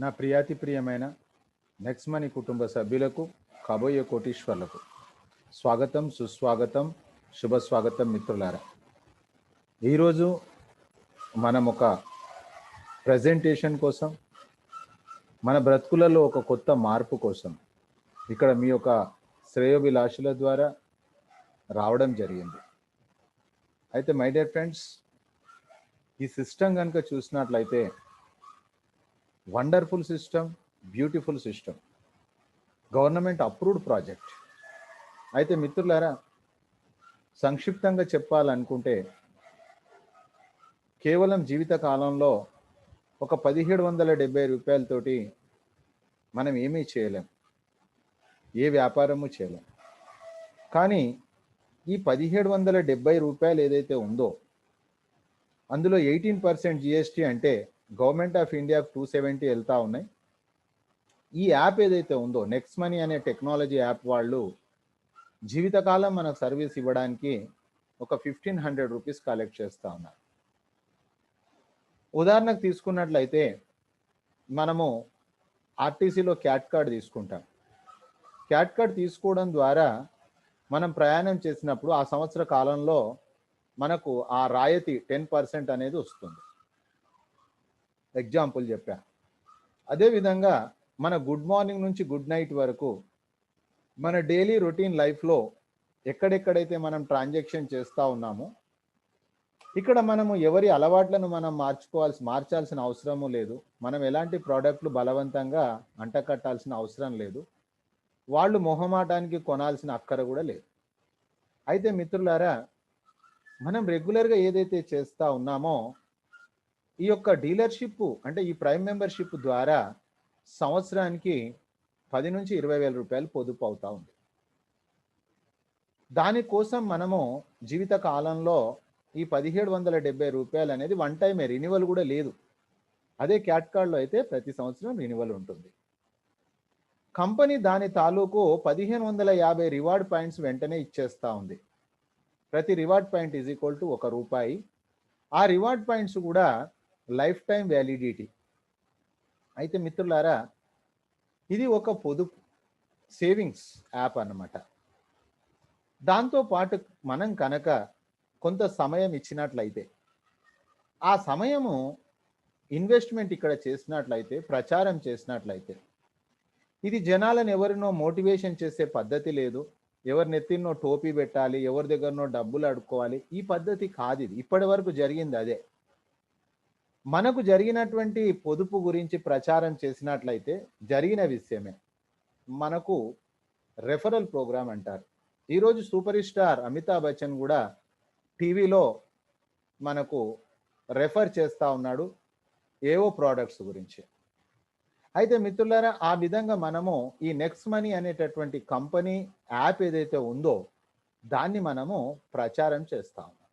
నా ప్రియాతి ప్రియమైన next money కుటుంబ సభ్యులకు కాబోయే కోటీశ్వర్లకు స్వాగతం, సుస్వాగతం, శుభ స్వాగతం మిత్రులారా. ఈరోజు మనం ఒక ప్రజెంటేషన్ కోసం, మన బ్రతుకులలో ఒక కొత్త మార్పు కోసం ఇక్కడ మీ యొక్క శ్రేయోభిలాషుల ద్వారా రావడం జరిగింది. అయితే మై డియర్ ఫ్రెండ్స్, ఈ సిస్టమ్ కనుక చూసినట్లయితే wonderful system, beautiful system, government approved project. అయితే మిత్రులారా, సంక్షిప్తంగా చెప్పాలనుకుంటే కేవలం జీవిత కాలంలో ఒక 1770 రూపాయలతోటి మనం ఏమీ చేయలేం, ఏ వ్యాపారము చేయలేం. కానీ ఈ 1770 రూపాయలు ఏదైతే ఉందో అందులో 18% జిఎస్టీ, అంటే గవర్నమెంట్ ఆఫ్ ఇండియాకు 270 వెళ్తా ఉన్నాయి. ఈ యాప్ ఏదైతే ఉందో నెక్స్ట్ మనీ అనే టెక్నాలజీ యాప్ వాళ్ళు జీవితకాలం మనకు సర్వీస్ ఇవ్వడానికి ఒక 1500 రూపీస్ కలెక్ట్ చేస్తూ ఉన్నారు. ఉదాహరణకు తీసుకున్నట్లయితే మనము ఆర్టీసీలో క్యాట్ కార్డ్ తీసుకుంటాం. క్యాట్ కార్డ్ తీసుకోవడం ద్వారా మనం ప్రయాణం చేసినప్పుడు ఆ సంవత్సర కాలంలో మనకు ఆ రాయితీ 10% అనేది వస్తుంది. ఎగ్జాంపుల్ చెప్పా. అదేవిధంగా మన గుడ్ మార్నింగ్ నుంచి గుడ్ నైట్ వరకు మన డైలీ రొటీన్ లైఫ్లో ఎక్కడెక్కడైతే మనం ట్రాన్సాక్షన్ చేస్తూ ఉన్నామో ఇక్కడ మనము ఎవరి అలవాట్లను మనం మార్చాల్సిన అవసరము లేదు. మనం ఎలాంటి ప్రోడక్ట్లు బలవంతంగా అంటకట్టాల్సిన అవసరం లేదు. వాళ్ళు మొహమాటానికి కొనాల్సిన అక్కర కూడా లేదు. అయితే మిత్రులారా, మనం రెగ్యులర్గా ఏదైతే చేస్తూ ఉన్నామో ఈ యొక్క డీలర్షిప్ అంటే ఈ ప్రైమ్ మెంబర్షిప్ ద్వారా సంవత్సరానికి 10 నుంచి 20 వేల రూపాయలు పొదుపు అవుతా ఉంది. దానికోసం మనము జీవిత కాలంలో ఈ 1770 రూపాయలు అనేది వన్ టైమే, రినివల్ కూడా లేదు. అదే క్యాట్ కార్డులో అయితే ప్రతి సంవత్సరం రినివల్ ఉంటుంది. కంపెనీ దాని తాలూకు 1550 రివార్డ్ పాయింట్స్ వెంటనే ఇచ్చేస్తూ ఉంది. ప్రతి reward point is equal to ₹1. ఆ రివార్డ్ పాయింట్స్ కూడా లైఫ్ టైం వ్యాలిడిటీ. అయితే మిత్రులారా, ఇది ఒక పొదుపు సేవింగ్స్ యాప్ అన్నమాట. దాంతోపాటు మనం కనుక కొంత సమయం ఇచ్చినట్లయితే ఆ సమయము ఇన్వెస్ట్మెంట్ ఇక్కడ చేసినట్లయితే, ప్రచారం చేసినట్లయితే, ఇది జనాలను ఎవరినో మోటివేషన్ చేసే పద్ధతి లేదు. ఎవరి నెత్తినో టోపీ పెట్టాలి, ఎవరి దగ్గరనో డబ్బులు అడుక్కోవాలి, ఈ పద్ధతి కాదు. ఇది ఇప్పటి వరకు జరిగింది అదే. మనకు జరిగినటువంటి పొదుపు గురించి ప్రచారం చేసినట్లయితే జరిగిన విషయమే. మనకు రెఫరల్ ప్రోగ్రామ్ అంటారు. ఈరోజు సూపర్ స్టార్ అమితాబ్ బచ్చన్ కూడా టీవీలో మనకు రెఫర్ చేస్తూ ఉన్నాడు ఏవో ప్రోడక్ట్స్ గురించి. అయితే మిత్రులారా, ఆ విధంగా మనము ఈ నెక్స్ట్ మనీ అనేటటువంటి కంపెనీ యాప్ ఏదైతే ఉందో దాన్ని మనము ప్రచారం చేస్తా ఉన్నాం.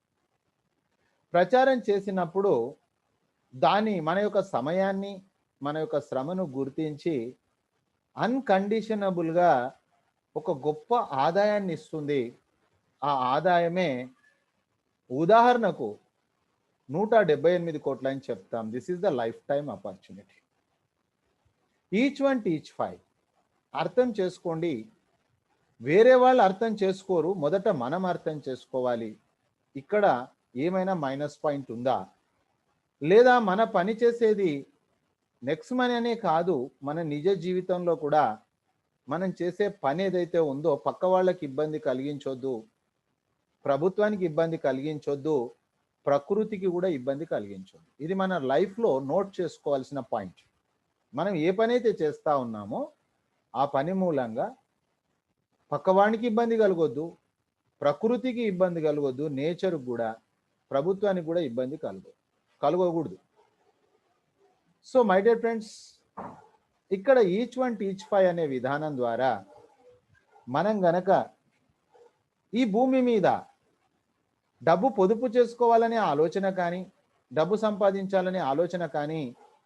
ప్రచారం చేసినప్పుడు మన యొక్క సమయాన్ని, మన యొక్క శ్రమను గుర్తించి అన్కండిషనబుల్గా ఒక గొప్ప ఆదాయాన్ని ఇస్తుంది. ఆ ఆదాయమే ఉదాహరణకు 178 కోట్లు అని చెప్తాం. This is the life time opportunity. Each one teach five. అర్థం చేసుకోండి. వేరే వాళ్ళు అర్థం చేసుకోరు, మొదట మనం అర్థం చేసుకోవాలి. ఇక్కడ ఏమైనా మైనస్ పాయింట్ ఉందా, లేదా మన పని చేసేది నెక్స్ట్ మనీ అనే కాదు, మన నిజ జీవితంలో కూడా మనం చేసే పని ఏదైతే ఉందో పక్క వాళ్ళకి ఇబ్బంది కలిగించొద్దు, ప్రభుత్వానికి ఇబ్బంది కలిగించొద్దు, ప్రకృతికి కూడా ఇబ్బంది కలిగించొద్దు. ఇది మన లైఫ్లో నోట్ చేసుకోవాల్సిన పాయింట్. మనం ఏ పని అయితే చేస్తూ ఉన్నామో ఆ పని మూలంగా పక్కవానికి ఇబ్బంది కలగొద్దు, ప్రకృతికి ఇబ్బంది కలగొద్దు, నేచర్కి కూడా, ప్రభుత్వానికి కూడా ఇబ్బంది కలగకూడదు. సో మై డియర్ ఫ్రెండ్స్, ఇక్కడ ఈచ్ వన్ టీచ్ ఫైవ్ అనే విధానం ద్వారా మనం గనక ఈ భూమి మీద డబ్బు పొదుపు చేసుకోవాలనే ఆలోచన కానీ, డబ్బు సంపాదించాలనే ఆలోచన కానీ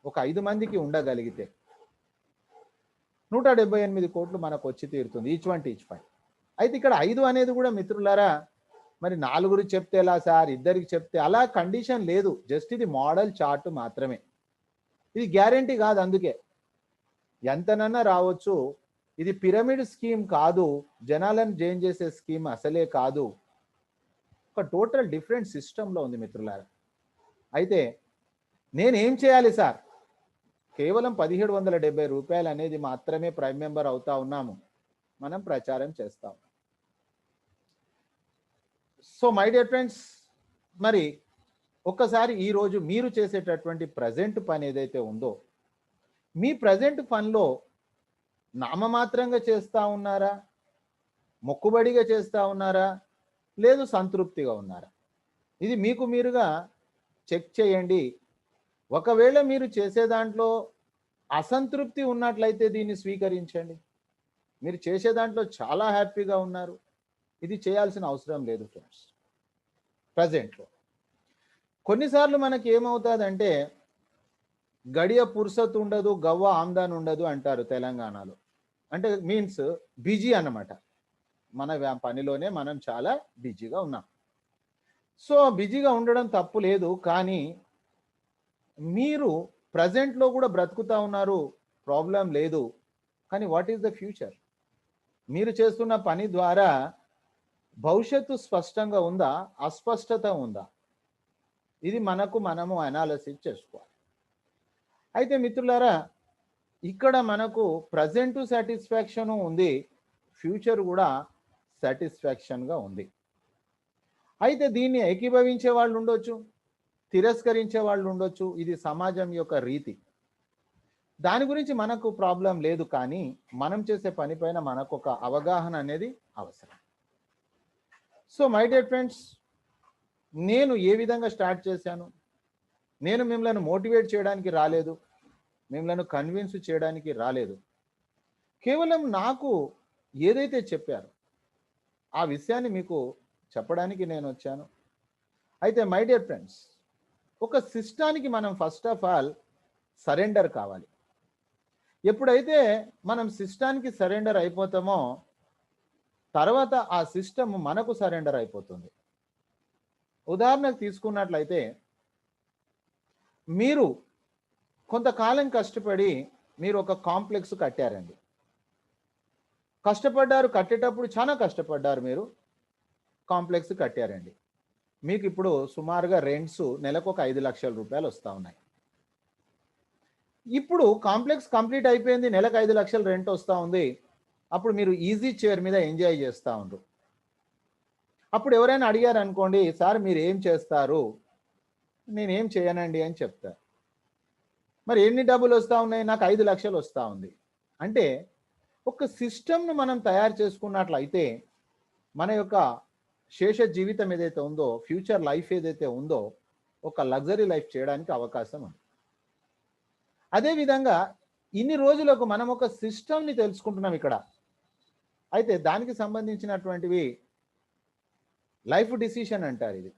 ఒక 5 మందికి ఉండగలిగితే 178 కోట్లు మనకు వచ్చి తీరుతుంది. Each one teach five. అయితే ఇక్కడ 5 అనేది కూడా మిత్రులారా, మరి 4 చెప్తే ఎలా సార్, 2 చెప్తే అలా కండిషన్ లేదు. జస్ట్ ఇది మోడల్ చార్ట్ మాత్రమే, ఇది గ్యారంటీ కాదు. అందుకే ఎంతనన్నా రావచ్చు. ఇది పిరమిడ్ స్కీమ్ కాదు, జనాలను జైన్ చేసే స్కీమ్ అసలే కాదు. ఒక టోటల్ డిఫరెంట్ సిస్టంలో ఉంది మిత్రులారా. అయితే నేనేం చేయాలి సార్? కేవలం 1770 రూపాయలు అనేది మాత్రమే ప్రైమ్ మెంబర్ అవుతా ఉన్నాము, మనం ప్రచారం చేస్తాం. సో మై డియర్ ఫ్రెండ్స్, మరి ఒక్కసారి ఈరోజు మీరు చేసేటటువంటి ప్రజెంట్ పని ఏదైతే ఉందో, మీ ప్రజెంట్ పనిలో నామమాత్రంగా చేస్తూ ఉన్నారా, మొక్కుబడిగా చేస్తూ ఉన్నారా, లేదు సంతృప్తిగా ఉన్నారా? ఇది మీకు మీరుగా చెక్ చేయండి. ఒకవేళ మీరు చేసే దాంట్లో అసంతృప్తి ఉన్నట్లయితే దీన్ని స్వీకరించండి. మీరు చేసే దాంట్లో చాలా హ్యాపీగా ఉన్నారు, ఇది చేయాల్సిన అవసరం లేదు ఫ్రెండ్స్. ప్రజెంట్లో కొన్నిసార్లు మనకి ఏమవుతుందంటే గడియ పురుసత్ ఉండదు, గవ్వ ఆమ్దాన్ ఉండదు అంటారు తెలంగాణలో. అంటే మీన్స్ బిజీ అన్నమాట. మన పనిలోనే మనం చాలా బిజీగా ఉన్నాం. సో బిజీగా ఉండడం తప్పు లేదు, కానీ మీరు ప్రజెంట్లో కూడా బ్రతుకుతా ఉన్నారు, ప్రాబ్లం లేదు. కానీ వాట్ ఈస్ ద ఫ్యూచర్? మీరు చేస్తున్న పని ద్వారా భవిష్యత్తు స్పష్టంగా ఉందా, అస్పష్టత ఉందా? ఇది మనము అనాలిసిస్ చేసుకోవాలి. అయితే మిత్రులారా, ఇక్కడ మనకు ప్రజెంట్ సాటిస్ఫాక్షన్ ఉంది, ఫ్యూచర్ కూడా సాటిస్ఫాక్షన్గా ఉంది. అయితే దీన్ని ఏకీభవించే వాళ్ళు ఉండొచ్చు, తిరస్కరించే వాళ్ళు ఉండొచ్చు. ఇది సమాజం యొక్క రీతి. దాని గురించి మనకు ప్రాబ్లం లేదు, కానీ మనం చేసే పనిపైన మనకు ఒక అవగాహన అనేది అవసరం. సో మై డియర్ ఫ్రెండ్స్, నేను ఏ విధంగా స్టార్ట్ చేశాను? నేను మిమ్మల్ని మోటివేట్ చేయడానికి రాలేదు, మిమ్మల్ని కన్విన్స్ చేయడానికి రాలేదు. కేవలం నాకు ఏదైతే చెప్పారో ఆ విషయాన్ని మీకు చెప్పడానికి నేను వచ్చాను. అయితే మై డియర్ ఫ్రెండ్స్, ఒక సిస్టానికి మనం ఫస్ట్ ఆఫ్ ఆల్ సరెండర్ కావాలి. ఎప్పుడైతే మనం సిస్టానికి సరెండర్ అయిపోతామో తర్వాత ఆ సిస్టమ్ మనకు సరెండర్ అయిపోతుంది. ఉదాహరణకు తీసుకున్నట్లయితే, మీరు కొంతకాలం కష్టపడి మీరు ఒక కాంప్లెక్స్ కట్టారండి. కష్టపడ్డారు, కట్టేటప్పుడు చాలా కష్టపడ్డారు, మీరు కాంప్లెక్స్ కట్టారండి. మీకు ఇప్పుడు సుమారుగా రెంట్స్ నెలకు ఒక 5 లక్షల రూపాయలు వస్తూ ఉన్నాయి. ఇప్పుడు కాంప్లెక్స్ కంప్లీట్ అయిపోయింది, నెలకు 5 లక్షల రెంట్ వస్తూ ఉంది. అప్పుడు మీరు ఈజీ చైర్ మీద ఎంజాయ్ చేస్తూ ఉండరు. అప్పుడు ఎవరైనా అడిగారు అనుకోండి, సార్ మీరు ఏం చేస్తారు? నేనేం చేయనండి అని చెప్తారు. మరి ఎన్ని డబ్బులు వస్తూ ఉన్నాయి? నాకు 5 లక్షలు వస్తూ ఉంది. అంటే ఒక సిస్టమ్ను మనం తయారు చేసుకున్నట్లయితే మన యొక్క శేష జీవితం ఏదైతే ఉందో, ఫ్యూచర్ లైఫ్ ఏదైతే ఉందో, ఒక లగ్జరీ లైఫ్ చేయడానికి అవకాశం ఉంది. అదేవిధంగా ఇన్ని రోజులకు మనం ఒక సిస్టమ్ని తెలుసుకుంటున్నాం ఇక్కడ. అయితే దానికి సంబంధించినటువంటివి లైఫ్ డిసిషన్ అంటారు ఇది.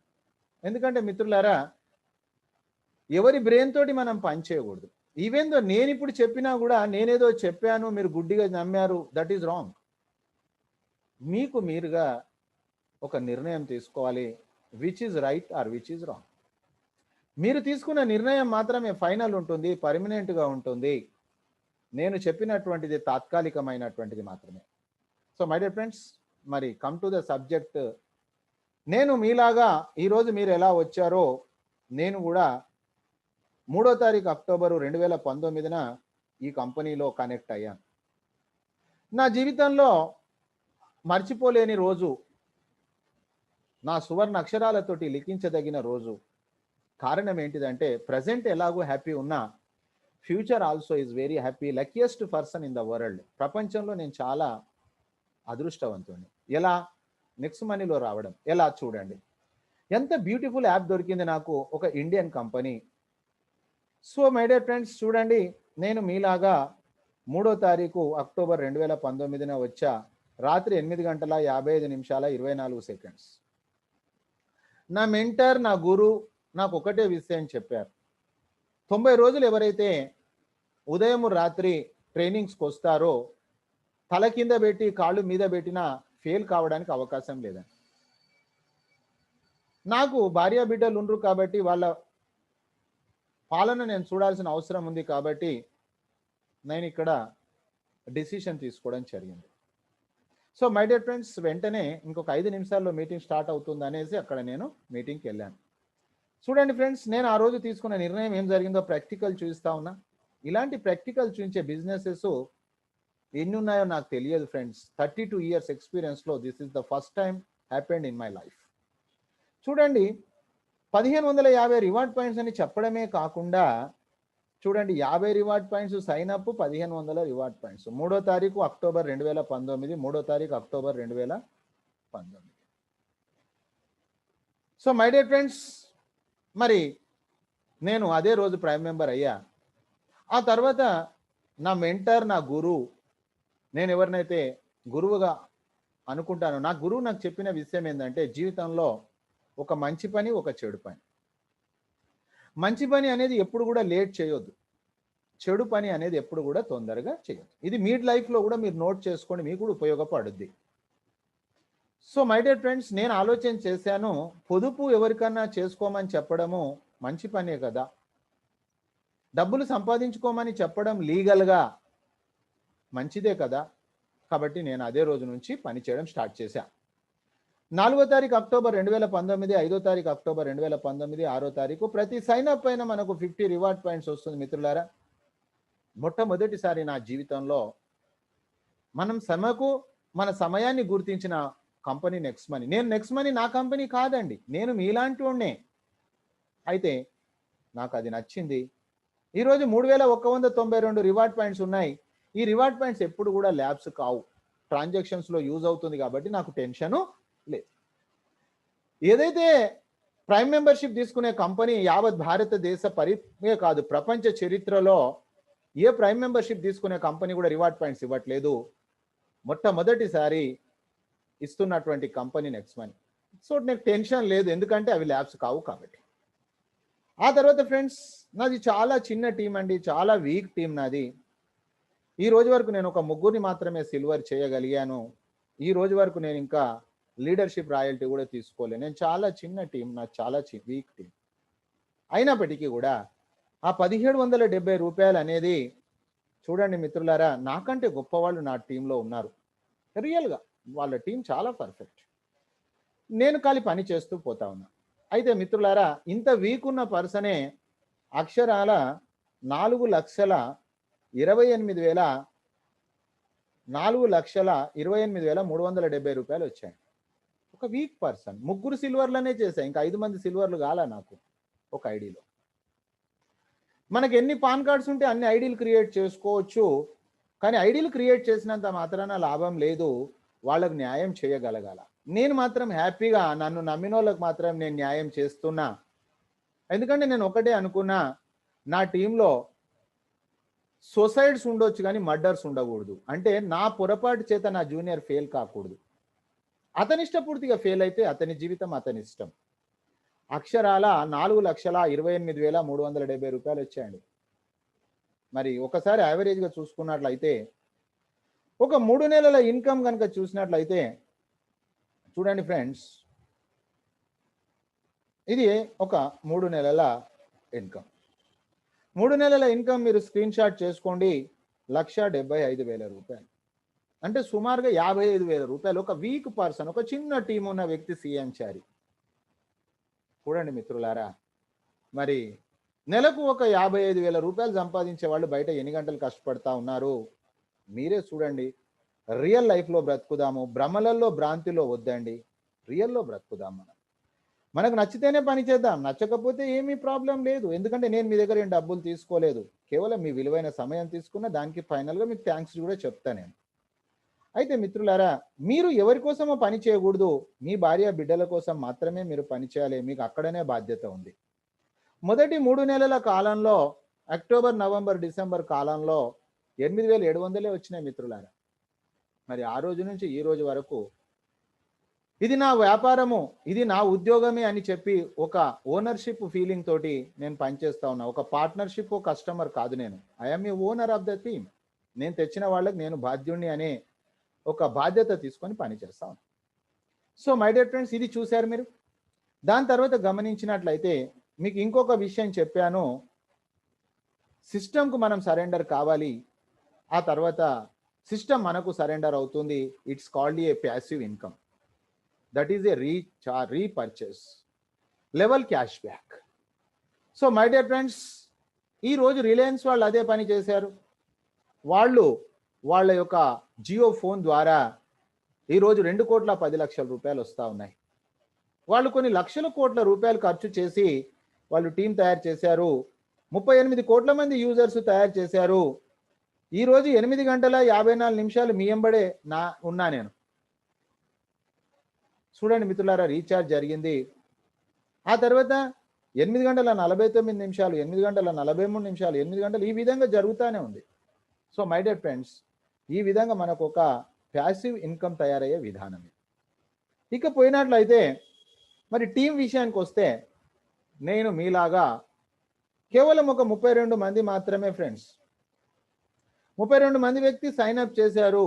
ఎందుకంటే మిత్రులారా, ఎవరి బ్రెయిన్ తోటి మనం పనిచేయకూడదు. ఈవెన్ దో నేను ఇప్పుడు చెప్పినా కూడా నేనేదో చెప్పాను, మీరు గుడ్డిగా నమ్మారు, దట్ ఈజ్ రాంగ్. మీకు మీరుగా ఒక నిర్ణయం తీసుకోవాలి, which is right are which is wrong. మీరు తీసుకున్న నిర్ణయం మాత్రమే ఫైనల్ ఉంటుంది, పర్మనెంట్గా ఉంటుంది. నేను చెప్పినటువంటిది తాత్కాలికమైనటువంటిది మాత్రమే. సో మై డియర్ ఫ్రెండ్స్, మరి కమ్ టు ద సబ్జెక్ట్. నేను మీలాగా ఈరోజు మీరు ఎలా వచ్చారో, నేను కూడా 3వ తారీఖు అక్టోబరు 2019న ఈ కంపెనీలో కనెక్ట్ అయ్యాను. నా జీవితంలో మర్చిపోలేని రోజు, నా సువర్ణ అక్షరాలతోటి లిఖించదగిన రోజు. కారణం ఏంటిదంటే, ప్రజెంట్ ఎలాగో హ్యాపీ ఉన్నా, future also is very happy, luckiest person in the world. ప్రపంచంలో నేను చాలా అదృష్టవంతుడిని. ఎలా? నెక్స్ట్ మనీలో రావడం. ఎలా? చూడండి, ఎంత బ్యూటిఫుల్ యాప్ దొరికింది నాకు, ఒక Indian company. So my dear friends, చూడండి, నేను మీలాగా 3వ తారీఖు అక్టోబర్ 2019న వచ్చా. రాత్రి 8:55:24. నా మెంటర్, నా గురు నాకు ఒకటే విషయం చెప్పారు. 90 రోజులు ఎవరైతే ఉదయం రాత్రి ట్రైనింగ్స్కి వస్తారో, తల కింద పెట్టి కాళ్ళు మీద పెట్టినా ఫెయిల్ కావడానికి అవకాశం లేదని. నాకు భార్య బిడ్డలు ఉండరు కాబట్టి వాళ్ళ పాలన నేను చూడాల్సిన అవసరం ఉంది. కాబట్టి నేను ఇక్కడ డిసిషన్ తీసుకోవడం జరిగింది. సో మై డియర్ ఫ్రెండ్స్, వెంటనే ఇంకొక 5 నిమిషాల్లో మీటింగ్ స్టార్ట్ అవుతుంది అనేసి అక్కడ నేను మీటింగ్కి వెళ్ళాను. చూడండి ఫ్రెండ్స్, నేను ఆ రోజు తీసుకున్న నిర్ణయం ఏం జరిగిందో ప్రాక్టికల్ చూపిస్తా ఉన్నా. ఇలాంటి ప్రాక్టికల్ చూపించే బిజినెసెస్ ఎన్ని ఉన్నాయో నాకు తెలియదు ఫ్రెండ్స్. 32 ఇయర్స్ ఎక్స్పీరియన్స్లో this is the first time happened in my life. చూడండి, 1550 రివార్డ్ పాయింట్స్ అని చెప్పడమే కాకుండా చూడండి, 50 reward points sign up, 1500 reward points. 3వ తారీఖు అక్టోబర్ 2019, 3వ తారీఖు October 2019. So my dear friends, మరి నేను అదే రోజు ప్రైమ్ మెంబర్ అయ్యా. ఆ తర్వాత నా మెంటర్, నా గురువు, నేను ఎవరినైతే గురువుగా అనుకుంటానో, నా గురువు నాకు చెప్పిన విషయం ఏంటంటే, జీవితంలో ఒక మంచి పని, ఒక చెడు పని. మంచి పని అనేది ఎప్పుడు కూడా లేట్ చేయొద్దు, చెడు పని అనేది ఎప్పుడు కూడా తొందరగా చేయొద్దు. ఇది మీ లైఫ్లో కూడా మీరు నోట్ చేసుకోండి, మీకు కూడా ఉపయోగపడుద్ది. సో మై డియర్ ఫ్రెండ్స్, నేను ఆలోచన చేశాను, పొదుపు ఎవరికన్నా చేసుకోమని చెప్పడము మంచి పనే కదా, డబ్బులు సంపాదించుకోమని చెప్పడం లీగల్గా మంచిదే కదా. కాబట్టి నేను అదే రోజు నుంచి పని చేయడం స్టార్ట్ చేశాను. 4వ తారీఖు అక్టోబర్ 2019, 5వ తారీఖు అక్టోబర్ 2019, 6వ తారీఖు ప్రతి సైన్ అప్ పైన మనకు 50 రివార్డ్ పాయింట్స్ వస్తుంది. మిత్రులారా, మొట్టమొదటిసారి నా జీవితంలో మన సమయాన్ని గుర్తించిన కంపెనీ నెక్స్ట్ మనీ. నేను నెక్స్ట్ మనీ నా కంపెనీ కాదండి, నేను మీలాంటి వాడినే. అయితే నాకు అది నచ్చింది. ఈరోజు 3192 రివార్డ్ పాయింట్స్ ఉన్నాయి. ఈ రివార్డ్ పాయింట్స్ ఎప్పుడు కూడా ల్యాబ్స్ కావు, ట్రాన్సాక్షన్స్లో యూజ్ అవుతుంది కాబట్టి నాకు టెన్షను లేదు. ఏదైతే ప్రైమ్ మెంబర్షిప్ తీసుకునే కంపెనీ యావత్ భారతదేశ కాదు, ప్రపంచ చరిత్రలో ఏ ప్రైమ్ మెంబర్షిప్ తీసుకునే కంపెనీ కూడా రివార్డ్ పాయింట్స్ ఇవ్వట్లేదు. మొట్టమొదటిసారి ఇస్తున్నటువంటి కంపెనీ నెక్స్ట్ మనీ. సో నాకు టెన్షన్ లేదు, ఎందుకంటే అవి ల్యాబ్స్ కావు కాబట్టి. ఆ తర్వాత ఫ్రెండ్స్, నాది చాలా చిన్న టీం అండి, చాలా వీక్ టీం నాది. ఈ రోజు వరకు నేను ఒక 3 మాత్రమే సిల్వర్ చేయగలిగాను. ఈ రోజు వరకు నేను ఇంకా లీడర్షిప్ రాయల్టీ కూడా తీసుకోలేదు. నేను చాలా చిన్న టీం, నాకు చాలా వీక్ టీం. అయినప్పటికీ కూడా ఆ 1770 రూపాయలు అనేది, చూడండి మిత్రులారా, నాకంటే గొప్పవాళ్ళు నా టీంలో ఉన్నారు. రియల్గా వాళ్ళ టీం చాలా పర్ఫెక్ట్. నేను ఖాళీ పని చేస్తూ పోతా ఉన్నా. అయితే మిత్రులారా, ఇంత వీక్ ఉన్న పర్సనే అక్షరాల 4,28,370 రూపాయలు వచ్చాయి. ఒక వీక్ పర్సన్ 3 సిల్వర్లనే చేశాయి, ఇంకా 5 మంది సిల్వర్లు కాల నాకు ఒక ఐడీలో. మనకి ఎన్ని పాన్ కార్డ్స్ ఉంటే అన్ని ఐడీలు క్రియేట్ చేసుకోవచ్చు, కానీ ఐడీలు క్రియేట్ చేసినంత మాత్రాన లాభం లేదు, వాళ్ళకు న్యాయం చేయగలగాల. నేను మాత్రం హ్యాపీగా నన్ను నమ్మిన వాళ్ళకి మాత్రం నేను న్యాయం చేస్తున్నా. ఎందుకంటే నేను ఒకటే అనుకున్నా, నా టీంలో సూసైడ్స్ ఉండొచ్చు కానీ మర్డర్స్ ఉండకూడదు. అంటే నా పొరపాటు చేత నా జూనియర్ ఫెయిల్ కాకూడదు. అతని ఇష్టపూర్తిగా ఫెయిల్ అయితే అతని జీవితం అతని ఇష్టం. అక్షరాల 4,28,370 రూపాయలు వచ్చాయండి. మరి ఒకసారి యావరేజ్గా చూసుకున్నట్లయితే, ఒక 3 నెలల ఇన్కమ్ కనుక చూసినట్లయితే, చూడండి ఫ్రెండ్స్, ఇది ఒక 3 నెలల ఇన్కమ్. 3 నెలల ఇన్కమ్ మీరు స్క్రీన్ షాట్ చేసుకోండి, 1,75,000 రూపాయలు. అంటే సుమారుగా 55,000 రూపాయలు ఒక వీక్ పర్సన్, ఒక చిన్న టీం ఉన్న వ్యక్తి సీఎం చారి. చూడండి మిత్రులారా, మరి నెలకు ఒక 55,000 రూపాయలు సంపాదించే వాళ్ళు బయట ఎన్ని గంటలు కష్టపడతా ఉన్నారు మీరే చూడండి. రియల్ లైఫ్లో బ్రతుకుదాము, భ్రమలలో భ్రాంతిలో వద్దండి, రియల్లో బ్రతుకుదాం. మనకు నచ్చితేనే పని చేద్దాం, నచ్చకపోతే ఏమీ ప్రాబ్లం లేదు. ఎందుకంటే నేను మీ దగ్గర ఏం డబ్బులు తీసుకోలేదు, కేవలం మీ విలువైన సమయం తీసుకున్న దానికి ఫైనల్గా మీకు థ్యాంక్స్ కూడా చెప్తా నేను. అయితే మిత్రులారా, మీరు ఎవరి కోసమో పని చేయకూడదు, మీ భార్య బిడ్డల కోసం మాత్రమే మీరు పని చేయాలి. మీకు అక్కడనే బాధ్యత ఉంది. మొదటి 3 నెలల కాలంలో, అక్టోబర్, నవంబర్, డిసెంబర్ కాలంలో 8,700 వచ్చినాయి మిత్రులారా. మరి ఆ రోజు నుంచి ఈ రోజు వరకు ఇది నా వ్యాపారము, ఇది నా ఉద్యోగమే అని చెప్పి ఒక ఓనర్షిప్ ఫీలింగ్ తోటి నేను పనిచేస్తా ఉన్నా. ఒక పార్ట్నర్షిప్, ఒక కస్టమర్ కాదు. నేను I'm a owner of the team. నేను తెచ్చిన వాళ్ళకి నేను బాధ్యుణ్ణి అనే ఒక బాధ్యత తీసుకొని పనిచేస్తా ఉన్నా. సో మై డియర్ ఫ్రెండ్స్, ఇది చూశారు మీరు. దాని తర్వాత గమనించినట్లయితే మీకు ఇంకొక విషయం చెప్పాను, సిస్టమ్కు మనం సరెండర్ కావాలి. ఆ తర్వాత సిస్టమ్ మనకు సరెండర్ అవుతుంది. It's called a passive income, that is a repurchase level cash back. So my dear friends, ఈరోజు రిలయన్స్ వాళ్ళు అదే పని చేశారు. వాళ్ళు వాళ్ళ యొక్క జియో ఫోన్ ద్వారా ఈరోజు 2,10,00,000 రూపాయలు వస్తూ ఉన్నాయి. వాళ్ళు కొన్ని లక్షల కోట్ల రూపాయలు ఖర్చు చేసి వాళ్ళు టీం తయారు చేశారు. 38 కోట్ల మంది యూజర్స్ తయారు చేశారు. ఈరోజు 8 గంటల 54 నిమిషాలు మీ ఎంబడే ఉన్నా నేను. చూడండి మిత్రులారా, రీఛార్జ్ జరిగింది. ఆ తర్వాత 8 గంటల 49 నిమిషాలు, 8 గంటల 43 నిమిషాలు, 8 గంటలు, ఈ విధంగా జరుగుతూనే ఉంది. సో మై డియర్ ఫ్రెండ్స్, ఈ విధంగా మనకు ఒక ప్యాసివ్ ఇన్కమ్ తయారయ్యే విధానం. ఇక పోయినట్లయితే మరి టీం విషయానికి వస్తే, నేను మీలాగా కేవలం ఒక 32 మంది మాత్రమే ఫ్రెండ్స్, 32 మంది వ్యక్తి సైన్ అప్ చేశారు.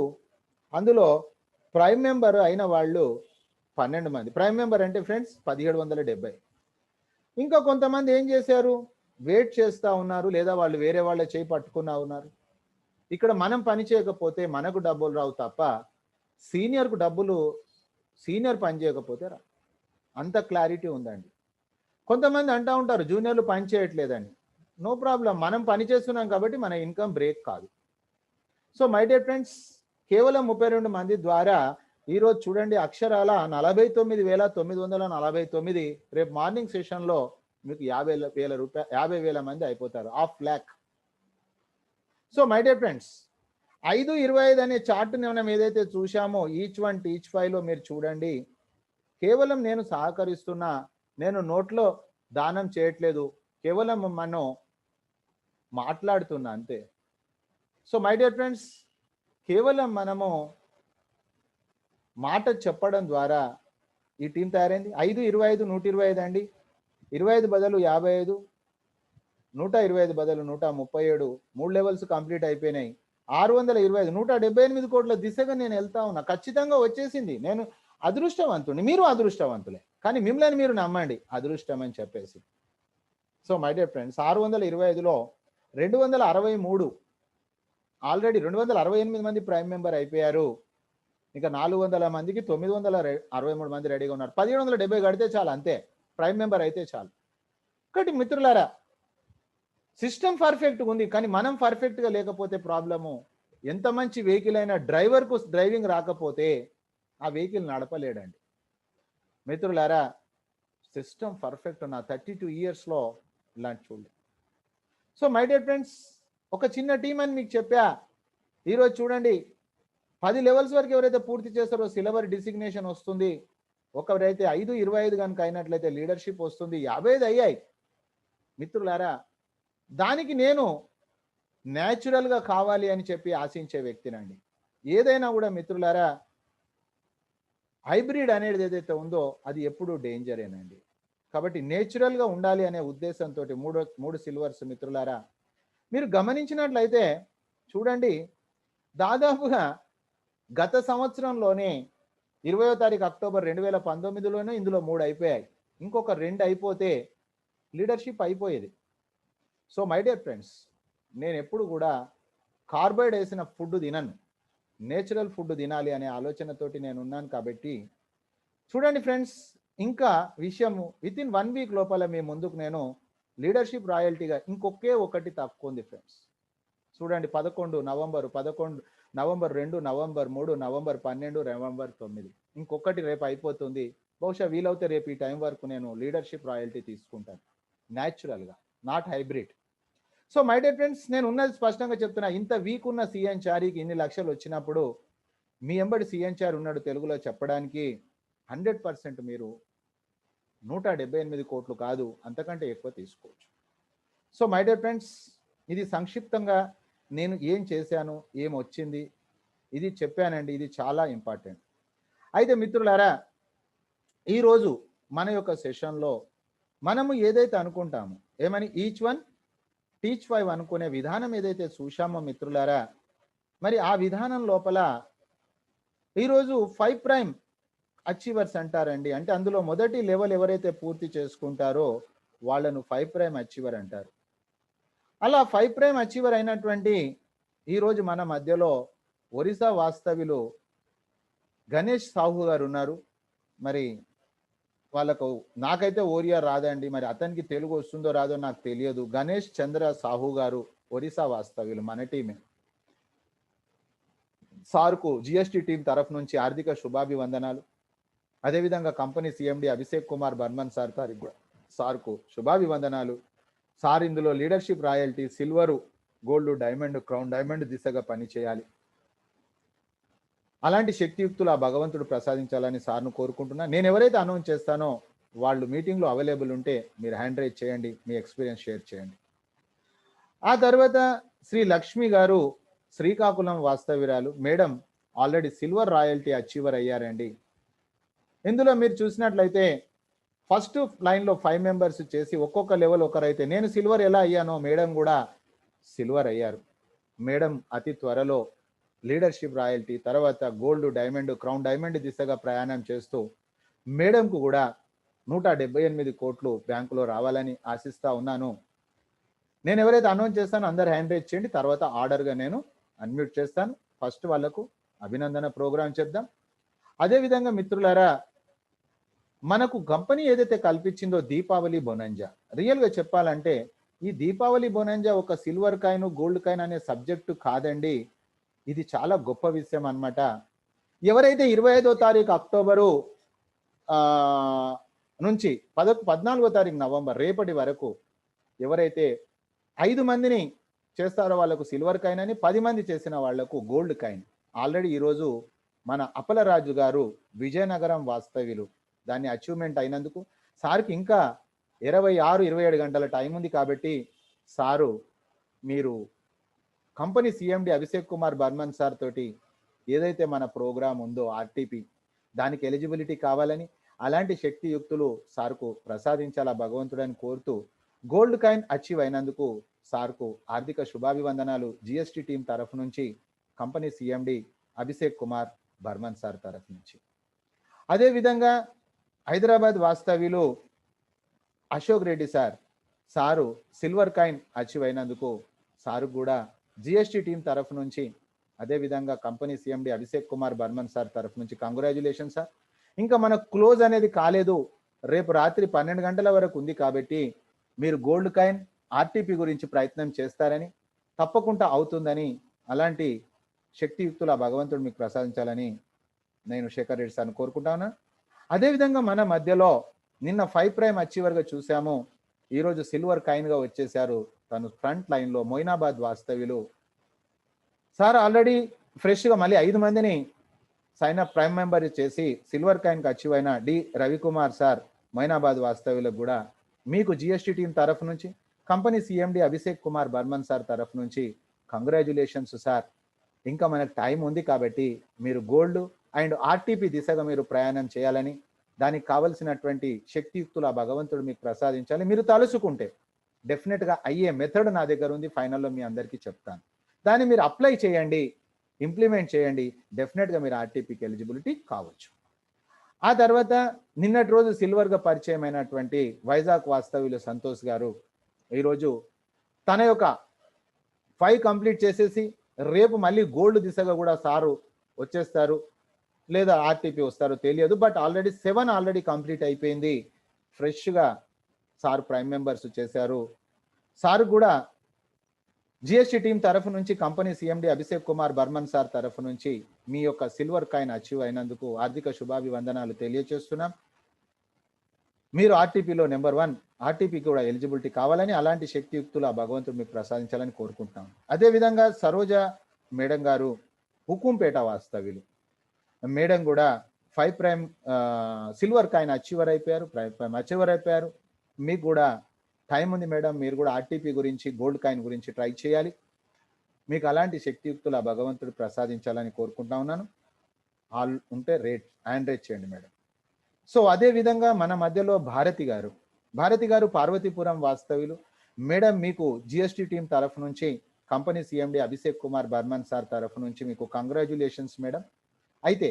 అందులో ప్రైమ్ మెంబర్ అయిన వాళ్ళు 12 మంది. ప్రైమ్ మెంబర్ అంటే ఫ్రెండ్స్ 1770. ఇంకా కొంతమంది ఏం చేశారు, వెయిట్ చేస్తూ ఉన్నారు, లేదా వాళ్ళు వేరే వాళ్ళ చేయి పట్టుకున్నా ఉన్నారు. ఇక్కడ మనం పని చేయకపోతే మనకు డబ్బులు రావు తప్ప సీనియర్కు డబ్బులు, సీనియర్ పని చేయకపోతే రా. అంత క్లారిటీ ఉందండి. కొంతమంది అంటూ ఉంటారు జూనియర్లు పని చేయట్లేదని. నో ప్రాబ్లం, మనం పని చేస్తున్నాం కాబట్టి మన ఇన్కమ్ బ్రేక్ కాదు. సో మై డియర్ ఫ్రెండ్స్, కేవలం 32 మంది ద్వారా ఈరోజు చూడండి అక్షరాల 49,949. రేపు మార్నింగ్ సెషన్లో మీకు 50,000 మంది అయిపోతారు, 5,00,000. సో మై డియర్ ఫ్రెండ్స్, 5-25 అనే చార్ట్ని మనం ఏదైతే చూసామో ఈచ్ 1 టీచ్ 5లో మీరు చూడండి. కేవలం నేను సహకరిస్తున్నా, నేను నోట్లో దానం చేయట్లేదు, కేవలం మనం మాట్లాడుతున్నా అంతే. సో మై డియర్ ఫ్రెండ్స్, కేవలం మనము మాట చెప్పడం ద్వారా ఈ టీం తయారైంది. 5-25 125 అండి. 25 బదులు 55, 125 బదులు 137, 3 లెవెల్స్ కంప్లీట్ అయిపోయినాయి. 625, 178 కోట్ల దిశగా నేను వెళ్తా ఉన్నా. ఖచ్చితంగా వచ్చేసింది. నేను అదృష్టవంతుని, మీరు అదృష్టవంతులే, కానీ మిమ్మల్ని మీరు నమ్మండి అదృష్టం అని చెప్పేసి. సో మై డియర్ ఫ్రెండ్స్, 625లో 263, ఆల్రెడీ 268 మంది ప్రైమ్ మెంబర్ అయిపోయారు. ఇంకా 400 మందికి 963 మంది రెడీగా ఉన్నారు. 1770 కడితే చాలు, అంతే, ప్రైమ్ మెంబర్ అయితే చాలు. కాబట్టి మిత్రులారా, సిస్టమ్ పర్ఫెక్ట్గా ఉంది, కానీ మనం పర్ఫెక్ట్గా లేకపోతే ప్రాబ్లము. ఎంత మంచి వెహికల్ అయినా డ్రైవర్కు డ్రైవింగ్ రాకపోతే ఆ వెహికల్ నడపలేడండి. మిత్రులారా, సిస్టమ్ పర్ఫెక్ట్ ఉన్న 32 ఇయర్స్లో ఇలాంటి చూడలేదు. సో మై డియర్ ఫ్రెండ్స్, ఒక చిన్న టీం అని మీకు చెప్పా. ఈరోజు చూడండి 10 లెవెల్స్ వరకు ఎవరైతే పూర్తి చేస్తారో సిల్వర్ డిసిగ్నేషన్ వస్తుంది. ఒకరైతే 5-25 కనుక అయినట్లయితే లీడర్షిప్ వస్తుంది. 55 అయ్యాయి. మిత్రులారా, దానికి నేను న్యాచురల్గా కావాలి అని చెప్పి ఆశించే వ్యక్తినండి. ఏదైనా కూడా మిత్రులారా, హైబ్రిడ్ అనేది ఏదైతే ఉందో అది ఎప్పుడూ డేంజరేనండి. కాబట్టి నేచురల్గా ఉండాలి అనే ఉద్దేశంతో మూడు సిల్వర్స్ మిత్రులారా. మీరు గమనించినట్లయితే చూడండి, దాదాపుగా గత సంవత్సరంలోనే 20వ తారీఖు అక్టోబర్ 2019లోనే ఇందులో 3 అయిపోయాయి. ఇంకొక 2 అయిపోతే లీడర్షిప్ అయిపోయేది. సో మై డియర్ ఫ్రెండ్స్, నేను ఎప్పుడు కూడా కార్బైడ్ వేసిన ఫుడ్ తినను, నేచురల్ ఫుడ్ తినాలి అనే ఆలోచనతోటి నేను ఉన్నాను. కాబట్టి చూడండి ఫ్రెండ్స్, ఇంకా విషయము వితిన్ 1 వీక్ లోపల మీ ముందుకు నేను లీడర్షిప్ రాయల్టీగా ఇంకొకే ఒకటి తక్కువ ఉంది ఫ్రెండ్స్. చూడండి, 11 November, 11 November 2, November 3, November 12, November 9, ఇంకొకటి రేపు అయిపోతుంది. బహుశా వీలవుతే రేపు ఈ టైం వరకు నేను లీడర్షిప్ రాయల్టీ తీసుకుంటాను, న్యాచురల్గా, not hybrid. So my dear friends, నేను ఉన్నది స్పష్టంగా చెప్తున్నా. ఇంత వీక్ ఉన్న సిఎన్చారికి ఇన్ని లక్షలు వచ్చినప్పుడు మీ ఎంబడి సిఎన్చార్ ఉన్నాడు తెలుగులో చెప్పడానికి 100% మీరు 178 కోట్లు కాదు, అంతకంటే ఎక్కువ తీసుకోవచ్చు. సో మై డియర్ ఫ్రెండ్స్, ఇది సంక్షిప్తంగా నేను ఏం చేశాను, ఏం వచ్చింది, ఇది చెప్పానండి. ఇది చాలా ఇంపార్టెంట్. అయితే మిత్రులారా, ఈరోజు మన యొక్క సెషన్లో మనము ఏదైతే అనుకుంటామో, ఏమని ఈచ్ 1 టీచ్ 5 అనుకునే విధానం ఏదైతే చూశామో మిత్రులారా, మరి ఆ విధానం లోపల ఈరోజు 5 ప్రైమ్ అచీవర్స్ అంటారండి. అంటే అందులో మొదటి లెవెల్ ఎవరైతే పూర్తి చేసుకుంటారో వాళ్ళను 5 ప్రైమ్ అచీవర్ అంటారు. అలా 5 ప్రైమ్ అచీవర్ అయినటువంటి ఈరోజు మన మధ్యలో ఒరిస్సా వాస్తవ్యులు గణేష్ సాహు గారు ఉన్నారు. మరి వాళ్ళకు నాకైతే ఓరియా రాదండి, మరి అతనికి తెలుగు వస్తుందో రాదో నాకు తెలియదు. గణేష్ చంద్ర సాహు గారు ఒరిస్సా వాస్తవ్యులు మన టీమే. సార్కు జిఎస్టి టీం తరఫు నుంచి ఆర్థిక శుభాభివందనాలు. అదేవిధంగా company CMD Abhishek Kumar Barman sir సార్కు శుభాభివందనాలు. సార్ ఇందులో leadership royalty silver, gold, diamond, crown diamond దిశగా పనిచేయాలి. అలాంటి శక్తియుక్తులు ఆ భగవంతుడు ప్రసాదించాలని సార్ను కోరుకుంటున్నా. నేను ఎవరైతే అనౌన్స్ చేస్తానో వాళ్ళు మీటింగ్లో అవైలబుల్ ఉంటే మీరు హ్యాండ్ రైజ్ చేయండి, మీ ఎక్స్పీరియన్స్ షేర్ చేయండి. ఆ తర్వాత శ్రీ లక్ష్మి గారు శ్రీకాకుళం వాస్తవ్యురాలు. Madam already silver royalty achiever అయ్యారండి. ఇందులో మీరు చూసినట్లయితే ఫస్ట్ లైన్లో 5 మెంబర్స్ చేసి ఒక్కొక్క లెవెల్ ఒకరైతే, నేను సిల్వర్ ఎలా అయ్యానో మేడం కూడా సిల్వర్ అయ్యారు. మేడం అతి త్వరలో లీడర్షిప్ రాయల్టీ, తర్వాత గోల్డ్, డైమండ్, క్రౌన్ డైమండ్ దిశగా ప్రయాణం చేస్తూ మేడంకు కూడా 178 కోట్లు బ్యాంకులో రావాలని ఆశిస్తా ఉన్నాను. నేను ఎవరైతే అనౌన్స్ చేస్తానో అందరు హ్యాండ్ రైజ్ చేయండి, తర్వాత ఆర్డర్గా నేను అన్మ్యూట్ చేస్తాను. ఫస్ట్ వాళ్ళకు అభినందన ప్రోగ్రాం చేద్దాం. అదేవిధంగా మిత్రులారా, మనకు కంపెనీ ఏదైతే కల్పించిందో దీపావళి బొనంజా, రియల్గా చెప్పాలంటే ఈ దీపావళి బొనంజా ఒక సిల్వర్ కాయిన్, గోల్డ్ కాయిన్ అనే సబ్జెక్టు కాదండి. ఇది చాలా గొప్ప విషయం అన్నమాట. ఎవరైతే 25వ తారీఖు అక్టోబరు నుంచి 14వ తారీఖు నవంబర్ రేపటి వరకు ఎవరైతే 5 మందిని చేస్తారో వాళ్ళకు సిల్వర్ కాయిన్ అని, 10 మంది చేసిన వాళ్లకు గోల్డ్ కాయిన్. ఆల్రెడీ ఈరోజు మన అప్పలరాజు గారు విజయనగరం వాస్తవ్యులు దాన్ని అచీవ్మెంట్ అయినందుకు సార్కి ఇంకా 26-27 గంటల టైం ఉంది. కాబట్టి సారు మీరు company CMD Abhishek Kumar Barman sir తోటి ఏదైతే మన ప్రోగ్రామ్ ఉందో ఆర్టీపీ, దానికి ఎలిజిబిలిటీ కావాలని, అలాంటి శక్తియుక్తులు సార్కు ప్రసాదించాలా భగవంతుడని కోరుతూ గోల్డ్ కాయిన్ అచీవ్ అయినందుకు సార్కు ఆర్థిక శుభాభివందనాలు జిఎస్టి టీం తరఫు నుంచి, company CMD Abhishek Kumar Barman sir తరఫు నుంచి. అదేవిధంగా హైదరాబాద్ వాస్తవ్యులు Ashok Reddy sir silver coin achieve అయినందుకు సారు కూడా జిఎస్టి టీం తరఫు నుంచి, అదేవిధంగా company CMD Abhishek Kumar Barman sir తరఫు నుంచి కంగ్రాచ్యులేషన్ సార్. ఇంకా మనకు క్లోజ్ అనేది కాలేదు, రేపు రాత్రి 12 గంటల వరకు ఉంది. కాబట్టి మీరు గోల్డ్ కాయిన్ ఆర్టీపీ గురించి ప్రయత్నం చేస్తారని, తప్పకుండా అవుతుందని, అలాంటి శక్తియుక్తుల భగవంతుడు మీకు ప్రసాదించాలని నేను శేఖర్ రెడ్డి సార్ని కోరుకుంటాను. అదేవిధంగా మన మధ్యలో నిన్న 5 ప్రైమ్ అచీవర్గా చూసాము, ఈరోజు సిల్వర్ కాయిన్గా వచ్చేసారు తను ఫ్రంట్ లైన్లో మొయినాబాద్ వాస్తవ్యులు సార్. ఆల్రెడీ ఫ్రెష్గా మళ్ళీ 5 మందిని సైన్ అప్ ప్రైమ్ మెంబర్ చేసి సిల్వర్ కాయిన్కి అచీవ్ అయిన డి రవికుమార్ సార్ మొయినాబాద్ వాస్తవ్యులకు కూడా మీకు జిఎస్టి టీం తరఫు నుంచి, company CMD Abhishek Kumar Barman sir తరఫు నుంచి కంగ్రాచ్యులేషన్స్ సార్. ఇంకా మనకు టైం ఉంది కాబట్టి మీరు గోల్డ్ అండ్ ఆర్టీపీ దిశగా మీరు ప్రయాణం చేయాలని, దానికి కావలసినటువంటి శక్తియుక్తుల భగవంతుడు మీకు ప్రసాదించాలి. మీరు తలుచుకుంటే డెఫినెట్గా అయ్యే మెథడ్ నా దగ్గర ఉంది, ఫైనల్లో మీ అందరికీ చెప్తాను. దాన్ని మీరు అప్లై చేయండి, ఇంప్లిమెంట్ చేయండి, డెఫినెట్గా మీరు ఆర్టీపీకి ఎలిజిబిలిటీ కావచ్చు. ఆ తర్వాత నిన్నటి రోజు సిల్వర్గా పరిచయం అయినటువంటి వైజాగ్ వాస్తవ్యులు సంతోష్ గారు ఈరోజు తన యొక్క 5 కంప్లీట్ చేసేసి రేపు మళ్ళీ గోల్డ్ దిశగా కూడా సారు వచ్చేస్తారు, లేదా ఆర్టీపీ వస్తారో తెలియదు. బట్ ఆల్రెడీ 7 ఆల్రెడీ కంప్లీట్ అయిపోయింది. ఫ్రెష్గా సార్ ప్రైమ్ మెంబర్స్ చేశారు. సార్ కూడా జిఎస్టి టీం తరఫు నుంచి, company CMD Abhishek Kumar Barman sir తరఫు నుంచి మీ యొక్క సిల్వర్ కాయిన్ అచీవ్ అయినందుకు ఆర్థిక శుభాభివందనాలు తెలియజేస్తున్నాం. మీరు ఆర్టీపీలో నెంబర్ 1 ఆర్టీపీకి కూడా ఎలిజిబిలిటీ కావాలని, అలాంటి శక్తియుక్తులు ఆ భగవంతుడు మీకు ప్రసాదించాలని కోరుకుంటున్నాం. అదేవిధంగా సరోజ మేడం గారు హుకుంపేట వాస్తవ్యులు, మేడం కూడా 5 ప్రైమ్ సిల్వర్ కాయిన్ అచీవర్ అయిపోయారు, ప్రైమ్ అచీవర్ అయిపోయారు. మీకు కూడా టైం ఉంది మేడం, మీరు కూడా ఆర్టీపీ గురించి, గోల్డ్ కాయిన్ గురించి ట్రై చేయాలి. మీకు అలాంటి శక్తియుక్తులు ఆ భగవంతుడు ప్రసాదించాలని కోరుకుంటా ఉన్నాను. ఆల్ ఉంటే హ్యాండ్ రేజ్ చేయండి మేడం. సో అదేవిధంగా మన మధ్యలో భారతి గారు పార్వతీపురం వాస్తవ్యులు. మేడం మీకు జిఎస్టి టీం తరఫు నుంచి, company CMD Abhishek Kumar Barman sir తరఫు నుంచి మీకు కంగ్రాచ్యులేషన్స్ మేడం. అయితే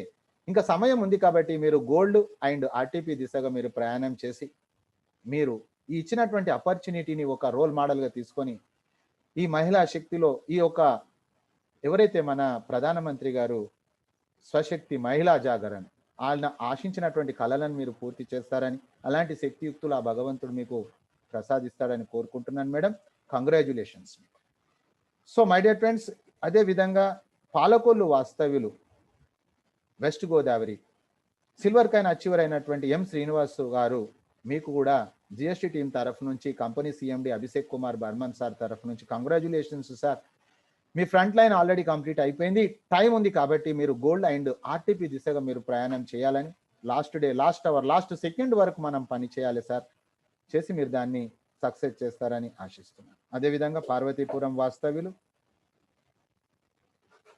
ఇంకా సమయం ఉంది కాబట్టి మీరు గోల్డ్ అండ్ ఆర్టీపీ దిశగా మీరు ప్రయాణం చేసి, మీరు ఈ ఇచ్చినటువంటి ఆపర్చునిటీని ఒక రోల్ మోడల్గా తీసుకొని, ఈ మహిళా శక్తిలో ఈ యొక్క ఎవరైతే మన ప్రధానమంత్రి గారు స్వశక్తి మహిళా జాగరణ ఆయన ఆశించినటువంటి కళలను మీరు పూర్తి చేస్తారని, అలాంటి శక్తియుక్తులు ఆ భగవంతుడు మీకు ప్రసాదిస్తాడని కోరుకుంటున్నాను madam. Congratulations. So my dear friends, అదే విధంగా పాలకొల్లు వాస్తవ్యులు west Godavari silver coin achiever అయినటువంటి ఎం శ్రీనివాస్ గారు మీకు కూడా జిఎస్టి టీం తరఫు నుంచి, company CMD Abhishek Kumar Barman sir తరఫు నుంచి కంగ్రాచ్యులేషన్స్ సార్. మీ ఫ్రంట్ లైన్ ఆల్రెడీ కంప్లీట్ అయిపోయింది, టైం ఉంది కాబట్టి మీరు గోల్డ్ అండ్ ఆర్టీపీ దిశగా మీరు ప్రయాణం చేయాలని, last day, last hour, last second వరకు మనం పని చేయాలి సార్. చేసి మీరు దాన్ని సక్సెస్ చేస్తారని ఆశిస్తున్నాను. అదేవిధంగా పార్వతీపురం వాస్తవ్యులు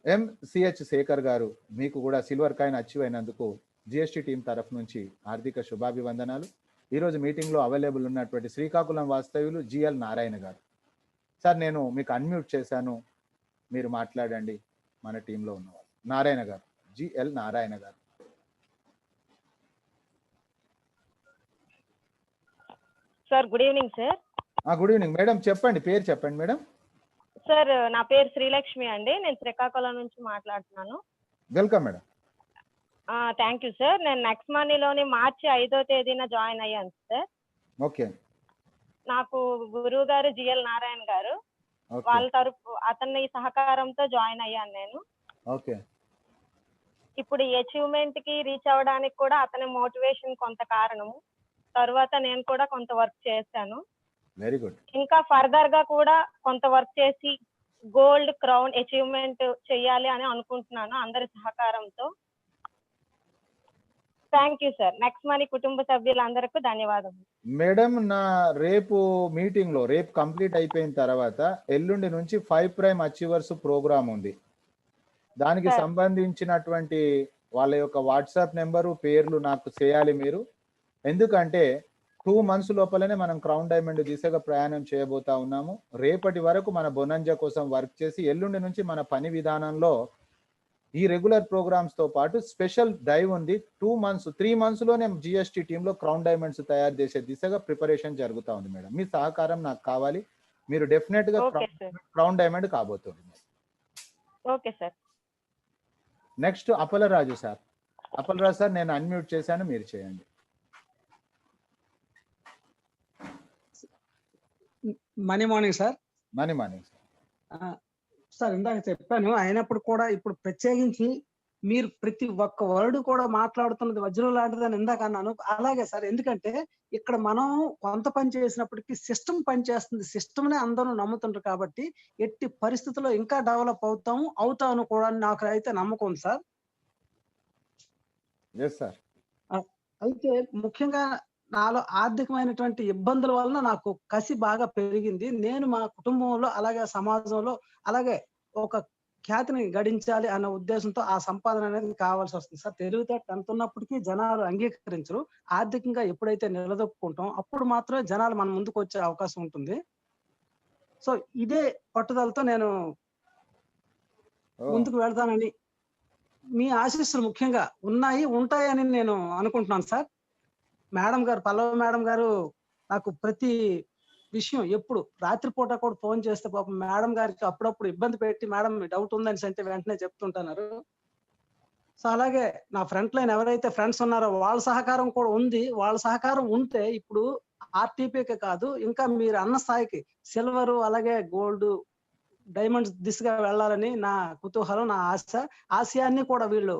ఎంసిహెచ్ శేఖర్ గారు మీకు కూడా సిల్వర్ కాయిన్ అచీవ్ అయినందుకు జిఎస్టి టీం తరఫు నుంచి ఆర్థిక శుభాభివందనాలు. ఈరోజు మీటింగ్లో అవైలబుల్ ఉన్నటువంటి శ్రీకాకుళం వాస్తవ్యులు జిఎల్ నారాయణ గారు. సార్ నేను మీకు అన్మ్యూట్ చేశాను, మీరు మాట్లాడండి. మన టీంలో ఉన్నవారు నారాయణ గారు, జిఎల్ నారాయణ గారు. Sir good evening sir. Good evening madam, చెప్పండి, పేరు చెప్పండి మేడం. సార్ నా పేరు శ్రీలక్ష్మి అండి, నేను శ్రీకాకుళం నుంచి మాట్లాడుతున్నాను. Welcome madam. Thank you sir. నేను నెక్స్ట్ మనీలోని మార్చి 5వ తేదీన జాయిన్ అయ్యాను సార్. ఓకే. నాకు గురువు గారు జిఎల్ నారాయణ గారు, వాళ్ళ తరపు అతని సహకారంతో జాయిన్ అయ్యాను నేను. ఓకే. ఇప్పుడు ఈ అచీవ్మెంట్ కి రీచ్ అవ్వడానికి కూడా అతని మోటివేషన్ కొంత కారణము. తర్వాత నేను కూడా కొంత వర్క్ చేశాను. Very good. ఇంకా ఫర్దర్ గా కూడా కొంత వర్క్ చేసి గోల్డ్ క్రౌన్ అచీవ్మెంట్ చేయాలి అని అనుకుంటున్నాను అందరి సహకారంతో. Thank you sir. Next money కుటుంబ సభ్యులందరికీ ధన్యవాదాలు మేడం. నా రేపు మీటింగ్ లో, రేపు కంప్లీట్ అయిపోయిన తర్వాత ఎల్లుండి నుంచి 5 ప్రైమ్ అచీవర్స్ ప్రోగ్రామ్ ఉంది. దానికి సంబంధించినటువంటి వాళ్ళ యొక్క వాట్సాప్ నెంబరు, పేర్లు నాకు చేయాలి మీరు. ఎందుకంటే 2 months లోపలనే మనం క్రౌన్ డైమండ్ దిశగా ప్రయాణం చేయబోతా ఉన్నాము. రేపటి వరకు మన బొనంజా కోసం వర్క్ చేసి ఎల్లుండి నుంచి మన పని విధానంలో ఈ రెగ్యులర్ ప్రోగ్రామ్స్ తో పాటు స్పెషల్ డ్రైవ్ ఉంది. 2 months, 3 months లోనే జిఎస్టి టీంలో క్రౌన్ డైమండ్స్ తయారు చేసే దిశగా ప్రిపరేషన్ జరుగుతూ ఉంది మేడం. మీ సహకారం నాకు కావాలి. మీరు డెఫినెట్ గా క్రౌన్ డైమండ్ కాబోతుంది. Okay sir. Next Appalaraju sir. Appalaraju sir, నేను అన్మ్యూట్ చేశాను, మీరు చేయండి. Money morning sir. Money morning sir. Sir ఇందాక చెప్పాను, అయినప్పుడు కూడా ఇప్పుడు ప్రత్యేకించి మీరు ప్రతి ఒక్క వర్డ్ కూడా మాట్లాడుతున్నది వజ్రం లాంటిదని ఇందాక అన్నాను. అలాగే సార్, ఎందుకంటే ఇక్కడ మనం కొంత పని చేసినప్పటికీ సిస్టమ్ పనిచేస్తుంది, సిస్టమ్నే అందరూ నమ్ముతుంటారు కాబట్టి ఎట్టి పరిస్థితుల్లో ఇంకా డెవలప్ అవుతాను కూడా నాకు అయితే నమ్మకం ఉంది సార్. అయితే ముఖ్యంగా నాలో ఆర్థికమైనటువంటి ఇబ్బందుల వలన నాకు కసి బాగా పెరిగింది. నేను మా కుటుంబంలో అలాగే సమాజంలో అలాగే ఒక ఖ్యాతిని గడించాలి అన్న ఉద్దేశంతో ఆ సంపాదన అనేది కావాల్సి వస్తుంది సార్. తెలివితేటలు ఎంత ఉన్నప్పటికీ జనాలు అంగీకరించరు. ఆర్థికంగా ఎప్పుడైతే నిలదొక్కుంటాం అప్పుడు మాత్రమే జనాలు మన ముందుకు వచ్చే అవకాశం ఉంటుంది. సో ఇదే పట్టుదలతో నేను ముందుకు వెళ్తానని, మీ ఆశీస్సులు ముఖ్యంగా ఉంటాయని నేను అనుకుంటున్నాను సార్. మేడం గారు, పల్లవి మేడం గారు నాకు ప్రతి విషయం ఎప్పుడు రాత్రిపూట కూడా ఫోన్ చేస్తే పాపం మేడం గారికి అప్పుడప్పుడు ఇబ్బంది పెట్టి, మేడం డౌట్ ఉందని అంటే వెంటనే చెప్తుంటున్నారు. సో అలాగే నా ఫ్రంట్ లైన్ ఎవరైతే ఫ్రెండ్స్ ఉన్నారో వాళ్ళ సహకారం కూడా ఉంది. వాళ్ళ సహకారం ఉంటే ఇప్పుడు ఆర్టీపీకే కాదు, ఇంకా మీరు అన్న స్థాయికి సిల్వర్ అలాగే గోల్డ్ డైమండ్స్ దిశగా వెళ్ళాలని నా కుతూహలం, నా ఆశయాన్ని కూడా వీళ్ళు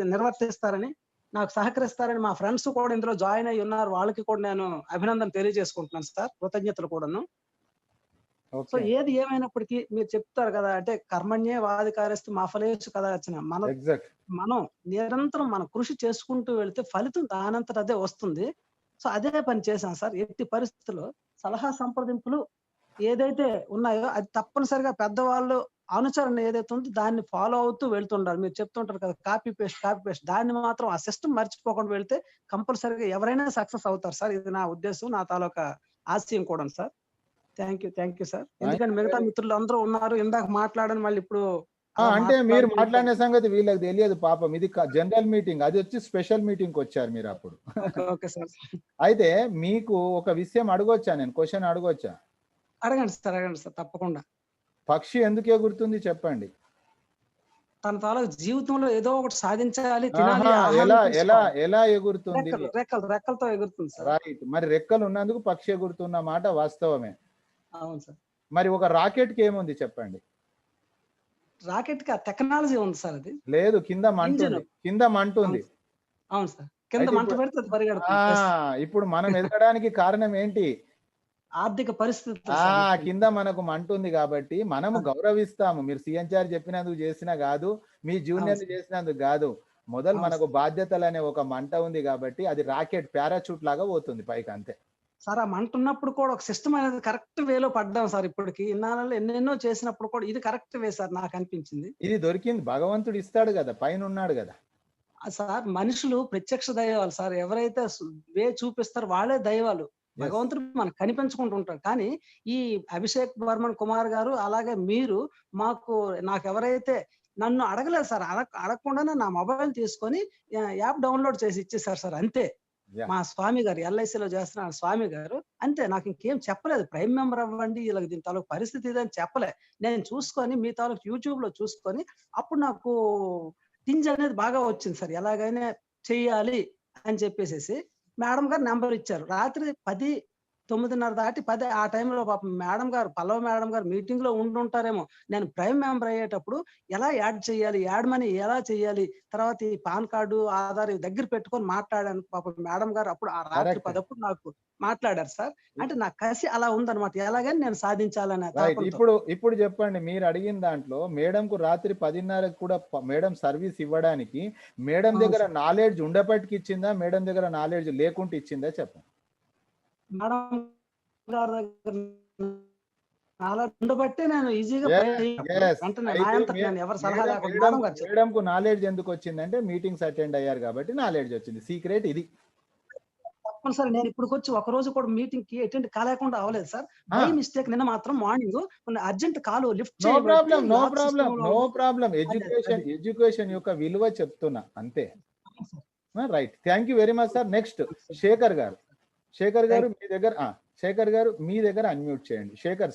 నిర్వర్తిస్తారని, నాకు సహకరిస్తారని మా ఫ్రెండ్స్ కూడా ఇందులో జాయిన్ అయ్యి ఉన్నారు. వాళ్ళకి కూడా నేను అభినందన తెలియజేసుకుంటున్నాను సార్, కృతజ్ఞతలు కూడాను. సో ఏది ఏమైనప్పటికీ మీరు చెప్తారు కదా, అంటే కర్మణ్యే వాధికారస్తు మా ఫలేషు కదా వచ్చిన మనం నిరంతరం మన కృషి చేసుకుంటూ వెళ్తే ఫలితం దానంతట అదే వస్తుంది. సో అదే పని చేశాను సార్. ఎట్టి పరిస్థితుల్లో సలహా సంప్రదింపులు ఏదైతే ఉన్నాయో అది తప్పనిసరిగా పెద్దవాళ్ళు అనుసరణ ఏదైతే ఉందో దాన్ని ఫాలో అవుతూ వెళ్తుండాలి. మీరు చెప్తుంటారు కదా, కాపీ పేస్ట్, దాన్ని మాత్రం ఆ సిస్టమ్ మర్చిపోకుండా వెళ్తే కంపల్సరిగా ఎవరైనా సక్సెస్ అవుతారు సార్. ఇది నా ఉద్దేశం, నా తాలూకా ఆశయం కూడా సార్. Thank you sir. ఎందుకంటే మిగతా మిత్రులు అందరూ ఉన్నారు, ఇందాక మాట్లాడని మళ్ళీ ఇప్పుడు అంటే మీరు మాట్లాడిన సంగతి వీళ్ళకి తెలియదు పాపం. ఇది జనరల్ మీటింగ్, అది వచ్చి స్పెషల్ మీటింగ్ వచ్చారు మీరు అప్పుడు. Okay sir. అయితే మీకు ఒక విషయం అడగొచ్చా, నేను క్వశ్చన్ అడగొచ్చా? అడగండి సార్, తప్పకుండా. పక్షి ఎందుకు ఎగురుతుంది చెప్పండి? తన తాలూకు జీవితంలో ఏదో ఒకటి సాధించాలి, తినాలి, ఆహా, ఆహారం ఎలా ఎలా తీసుకోవాలి. ఎలా ఎగురుతుంది? రెక్కలతో ఎగురుతుంది సార్. రైట్. మరి రెక్కలు ఉన్నందుకు పక్షి ఎగురుతున్న మాట వాస్తవమే. అవును సార్. మరి ఒక రాకెట్ కి ఏముంది చెప్పండి? రాకెట్ కి టెక్నాలజీ ఉంది సార్. అది లేదు, కింద మంటుంది. కింద మంటుంది. అవును సార్. కింద అయితే మంట పెడితే అది పరిగెడుతుంది. ఇప్పుడు మనం ఎదగడానికి కారణం ఏంటి? ఆర్థిక పరిస్థితి కింద మనకు మంటుంది కాబట్టి మనము గౌరవిస్తాము. మీరు సీఎంఆర్ చెప్పినందుకు చేసినా కాదు, మీ జూనియర్ చేసినందుకు కాదు. మొదలు మనకు బాధ్యతలు అనే ఒక మంట ఉంది కాబట్టి అది రాకెట్ పారాచూట్ లాగా పోతుంది పైకి, అంతే. సార్ ఆ మంట ఉన్నప్పుడు కూడా ఒక సిస్టమ్ అనేది కరెక్ట్ వేలో పడ్డాం సార్. ఇప్పటికి ఇన్నాళ్ళు ఎన్నెన్నో చేసినప్పుడు కూడా ఇది కరెక్ట్ వే సార్ నాకు అనిపించింది. ఇది దొరికింది, భగవంతుడు ఇస్తాడు కదా, పైన ఉన్నాడు కదా సార్. మనుషులు ప్రత్యక్ష దైవాలు సార్. ఎవరైతే వే చూపిస్తారో వాళ్ళే దైవాలు. భగవంతుడు మనకు కనిపించుకుంటూ ఉంటాడు. కానీ ఈ అభిషేక్ బర్మన్ కుమార్ గారు అలాగే మీరు నాకు ఎవరైతే నన్ను అడగలేదు సార్, అడగకుండానే నా మొబైల్ తీసుకొని యాప్ డౌన్లోడ్ చేసి ఇచ్చేసారు సార్, అంతే. మా స్వామి గారు ఎల్ఐసిలో చేస్తున్న స్వామి గారు అంతే. నాకు ఇంకేం చెప్పలేదు. ప్రైమ్ మెంబర్ అవ్వండి, ఇలా దీని తాలూకు పరిస్థితి ఇదని చెప్పలే. నేను చూసుకొని మీ తాలూకు యూట్యూబ్ లో చూసుకొని అప్పుడు నాకు టింజ్ అనేది బాగా వచ్చింది సార్. ఎలాగైనా చెయ్యాలి అని చెప్పేసి మేడం గారు నెంబర్ ఇచ్చారు. రాత్రి 9:30 దాటి 10 ఆ టైంలో పాపం మేడం గారు, పల్లవ మేడం గారు మీటింగ్ లో ఉండుంటారేమో. నేను ప్రైమ్ మెంబర్ అయ్యేటప్పుడు ఎలా యాడ్ చేయాలి, యాడ్ మనీ ఎలా చేయాలి, తర్వాత ఈ పాన్ కార్డు, ఆధార్ దగ్గర పెట్టుకొని మాట్లాడాను. పాపం మేడం గారు అప్పుడు ఆ రాత్రి 10 నాకు మాట్లాడారు సార్. అంటే నా కసి అలా ఉందన్నమాట. ఎలాగని నేను సాధించాలనే. ఇప్పుడు చెప్పండి, మీరు అడిగిన దాంట్లో మేడంకు రాత్రి 10:30 కూడా మేడం సర్వీస్ ఇవ్వడానికి మేడం దగ్గర నాలెడ్జ్ ఉండబట్టి ఇచ్చిందా, మేడం దగ్గర నాలెడ్జ్ లేకుంటే ఇచ్చిందా చెప్పండి? మేడం గారి దగ్గర నాలెడ్జ్ ఉండబట్టే నేను ఈజీగా ఎవరి సలహా లేకుండా మేడంకు నాలెడ్జ్ ఎందుకు వచ్చిందంటే మీటింగ్స్ అటెండ్ అయ్యారు కాబట్టి నాలెడ్జ్ వచ్చింది. సీక్రెట్ ఇది. తప్పనిసరి. నేను ఇప్పుడు వచ్చి ఒక రోజు కూడా మీటింగ్ కి అటెండ్ కాలేకుండా అవ్వలేదు సార్. బై మిస్టేక్ నిన్న మాత్రం morning urgent call lift no problem. Education యొక్క విలువ చెప్తున్నా, అంతే. Right. Thank you very much sir. Next Shekhar garu. Shekhar గారు మీ దగ్గర అన్మ్యూట్ చేయండి. శేఖర్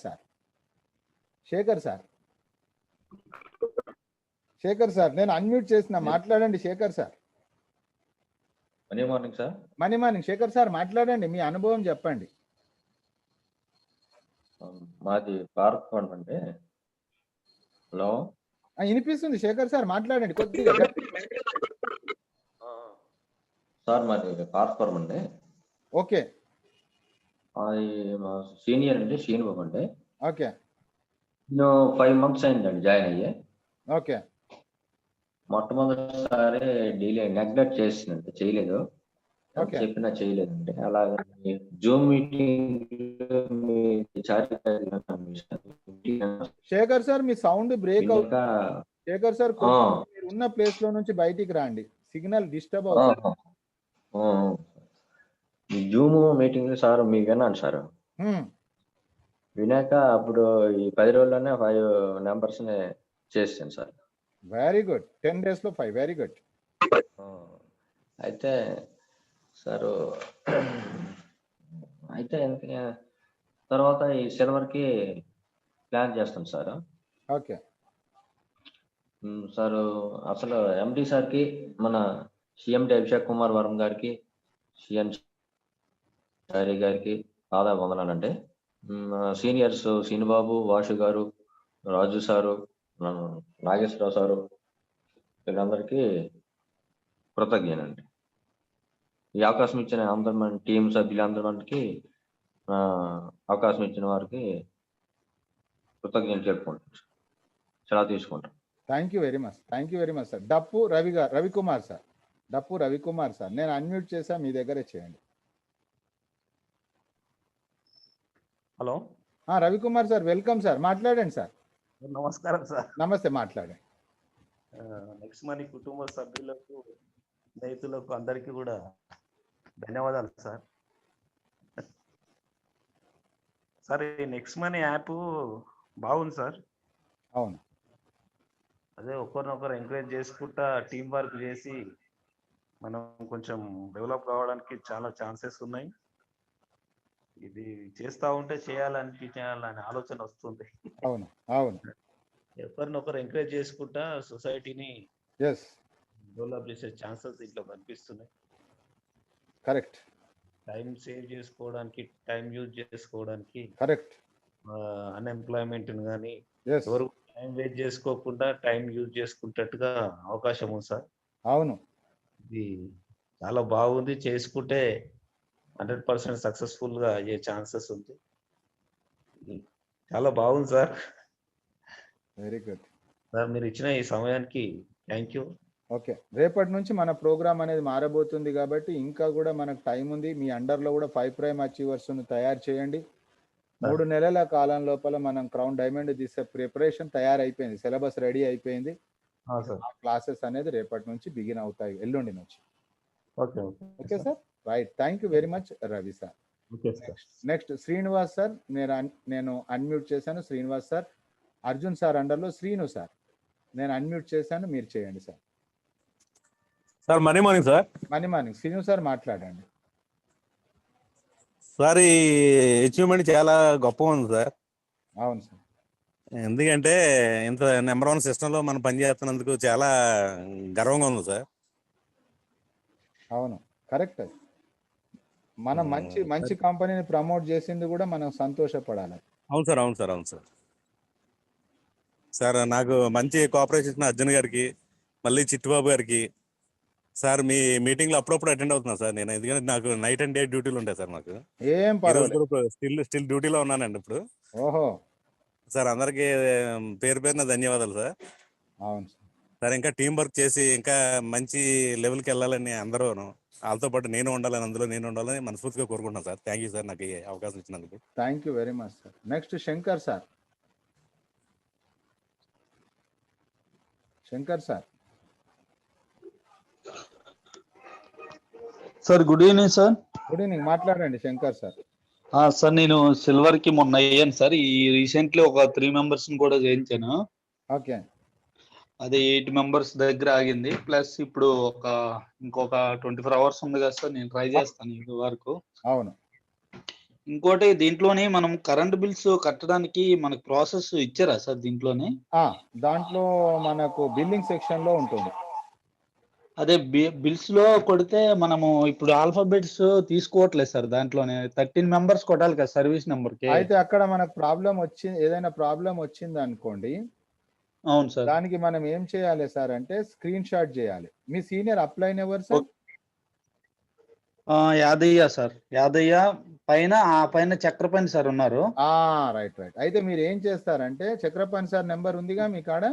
సార్ నేను అన్మ్యూట్ చేసిన, మాట్లాడండి Shekhar sir. Money morning sir. Money morning Shekhar sir, మాట్లాడండి, మీ అనుభవం చెప్పండి. మాది పార్క్ అండి. హలో, వినిపిస్తుంది శేఖర్ సార్, మాట్లాడండి కొద్దిగా. సార్ మాది పార్క్ అండి. ఓకే. అది మా సీనియర్ అండి, శ్రీనుబాబు అండి. ఓకే. నేను 5 months అయిందండి జాయిన్ అయ్యి. ఓకే. మొట్టమొదటిసారి నెగ్లెక్ట్ చేసిందండి, చేయలేదు. చెప్పినా చేయలేదండి. అలాగే జూమ్ మీటింగ్ శేఖర్ సార్ మీ సౌండ్ బ్రేక్ అవుతుంది. శేఖర్ సార్ మీరు ఉన్న ప్లేస్ లో నుంచి బయటికి రండి, సిగ్నల్ డిస్టర్బ్ అవుతుంది. జూమ్ మీటింగ్ సార్ మీ విన్నాను సార్. వినాక అప్పుడు ఈ 10 రోజుల్లోనే 5 numbers చేసాను సార్. Very good. 10 days లో 5. Very good. అయితే సార్ తర్వాత ఈ సిల్వర్ కి ప్లాన్ చేస్తాం సార్. ఓకే సార్, అసలు ఎండి సార్కి, మన సిఎండి అభిషేక్ కుమార్ వర్మ గారికి, సిఎన్ చారి గారికి ఆదాయ వందనాలండి. సీనియర్స్ శ్రీనుబాబు, వాసు గారు, రాజు సారు, నాగేశ్వరరావు సారు, వీళ్ళందరికీ కృతజ్ఞనండి. ఈ అవకాశం ఇచ్చిన అందరి టీం సభ్యులందరికీ అవకాశం ఇచ్చిన వారికి కృతజ్ఞతలు చెప్పుకుంటాం. చాలా తీసుకుంటాం. Thank you very much sir. డప్పు రవికుమార్ సార్ నేను అన్మ్యూట్ చేసా, మీ దగ్గరే చేయండి. Hello, Ravikumar sir, welcome sir, మాట్లాడండి సార్. నమస్కారం సార్. నమస్తే, మాట్లాడండి. నెక్స్ట్ మనీ కుటుంబ సభ్యులకు, స్నేహితులకు అందరికీ కూడా ధన్యవాదాలు సార్. సార్, ఈ నెక్స్ట్ మనీ యాప్ బాగుంది సార్. అవును, అదే ఒకరినొకరు ఎంకరేజ్ చేసుకుంటా టీం వర్క్ చేసి మనం కొంచెం డెవలప్ కావడానికి చాలా ఛాన్సెస్ ఉన్నాయి. ఇది చేస్తా ఉంటే చేయాలనే ఆలోచన వస్తుంది. అవును, అవును, ఒకరినొకరు ఎంకరేజ్ చేసుకుంటా సొసైటీని ఎస్, డెవలప్ చేసే ఛాన్సెస్ దీంట్లో కనిపిస్తున్నాయి. కరెక్ట్, టైం సేవ్ చేసుకోవడానికి, టైం యూజ్ చేసుకోవడానికి, కరెక్ట్, అన్ఎంప్లాయ్మెంట్ కానీ ఎస్, ఎవరు టైం వేస్ట్ చేసుకోకుండా టైం యూజ్ చేసుకుంటట్టుగా అవకాశం ఉంది సార్. అవును, ఇది చాలా బాగుంది. చేసుకుంటే 100% సక్సెస్ఫుల్ గా అయ్యే ఛాన్సెస్ ఉంది. చాలా బాగుంది సార్. Very good. సార్ మీరు ఇచ్చిన ఈ సమయానికి థ్యాంక్ యూ. ఓకే, రేపటి నుంచి మన ప్రోగ్రామ్ అనేది మారబోతుంది కాబట్టి ఇంకా కూడా మనకు టైం ఉంది. మీ అండర్లో కూడా 5 ప్రైమ్ అచీవర్స్ను తయారు చేయండి. 3 నెలల కాలం లోపల మనం క్రౌన్ డైమండ్ తీసే ప్రిపరేషన్ తయారైపోయింది, సిలబస్ రెడీ అయిపోయింది. క్లాసెస్ అనేది రేపటి నుంచి బిగిన్ అవుతాయి, ఎల్లుండి నుంచి. Okay okay sir, right. Thank you very much Ravi sir. Next Srinivas sir, నేను అన్మ్యూట్ చేశాను. శ్రీనివాస్ సార్. అర్జున్ సార్ అండర్లో శ్రీను సార్, నేను అన్మ్యూట్ చేశాను, మీరు చేయండి sir. Sir money morning sir. Money morning Srinu sir మాట్లాడండి. సార్ ఈ అచీవ్మెంట్ చాలా గొప్ప ఉంది సార్. అవును సార్. ఎందుకంటే ఇంత నెంబర్ 1 సిస్టంలో మనం పనిచేస్తున్నందుకు చాలా గర్వంగా ఉంది సార్. అవును, కరెక్ట్. అది మనం మంచి కంపెనీని ప్రమోట్ చేసింది కూడా మనం సంతోషపడాలి. అవును సార్, అవును సార్, అవును సార్. సార్ నాకు మంచి కోఆపరేషన్ ఇచ్చిన అర్జున్ గారికి, మళ్ళీ చిట్టుబాబు గారికి సార్, మీ మీటింగ్లో అప్పుడప్పుడు అటెండ్ అవుతున్నా సార్ నేను. ఎందుకంటే నాకు నైట్ అండ్ డే డ్యూటీలు ఉంటాయి సార్. నాకు ఏం పర్వాలేదు, స్టిల్ డ్యూటీలో ఉన్నానండి ఇప్పుడు. ఓహో సార్ అందరికీ పేరు పేరున ధన్యవాదాలు సార్. అవును సార్, ఇంకా టీం వర్క్ చేసి ఇంకా మంచి లెవెల్కి వెళ్ళాలని అందరూ, వాళ్ళతో పాటు నేను ఉండాలని, అందులో నేను ఉండాలని మనస్ఫూర్తిగా కోరుకుంటున్నాను సార్. థ్యాంక్ యూ సార్ నాకు ఈ అవకాశం ఇచ్చినందుకు. Thank you very much sir. Next Shankar sir. Shankar sir. Sir good evening sir. Good evening, మాట్లాడండి శంకర్ సార్. సార్ నేను సిల్వర్ కి మొన్న అయ్యాను సార్. ఈ రీసెంట్లీ ఒక 3 మెంబర్స్ కూడా చేయించాను. ఓకే, అది 8 మెంబర్స్ దగ్గర ఆగింది. ప్లస్ ఇప్పుడు ఇంకొక 24 అవర్స్ ఉంది కదా సార్, నేను ట్రై చేస్తాను ఇది వరకు. అవును. ఇంకోటి దీంట్లోనే మనం కరెంట్ బిల్స్ కట్టడానికి మనకు ప్రాసెస్ ఇచ్చారా సార్ దీంట్లోనే? దాంట్లో మనకు బిల్లింగ్ సెక్షన్ లో ఉంటుంది. అదే బిల్స్ లో కొడితే మనము ఇప్పుడు ఆల్ఫాబెట్స్ తీసుకోవట్లేదు సార్. దాంట్లోనే 13 మెంబర్స్ కొట్టాలి కదా సర్వీస్ నెంబర్ కి. అయితే అక్కడ మనకు ఏదైనా ప్రాబ్లం వచ్చింది అనుకోండి, అవును సార్. దానికి మనం ఏం చేయాలి సార్ అంటే స్క్రీన్ షాట్ చేయాలి. మీ సీనియర్ అప్లైన్ ఎవరు సార్? యాదయ్య సార్. యాదయ్య పైన చక్రపాణి సార్ ఉన్నారు. రైట్. అయితే మీరు ఏం చేస్తారంటే చక్రపాణి సార్ నెంబర్ ఉందిగా మీ కాడ?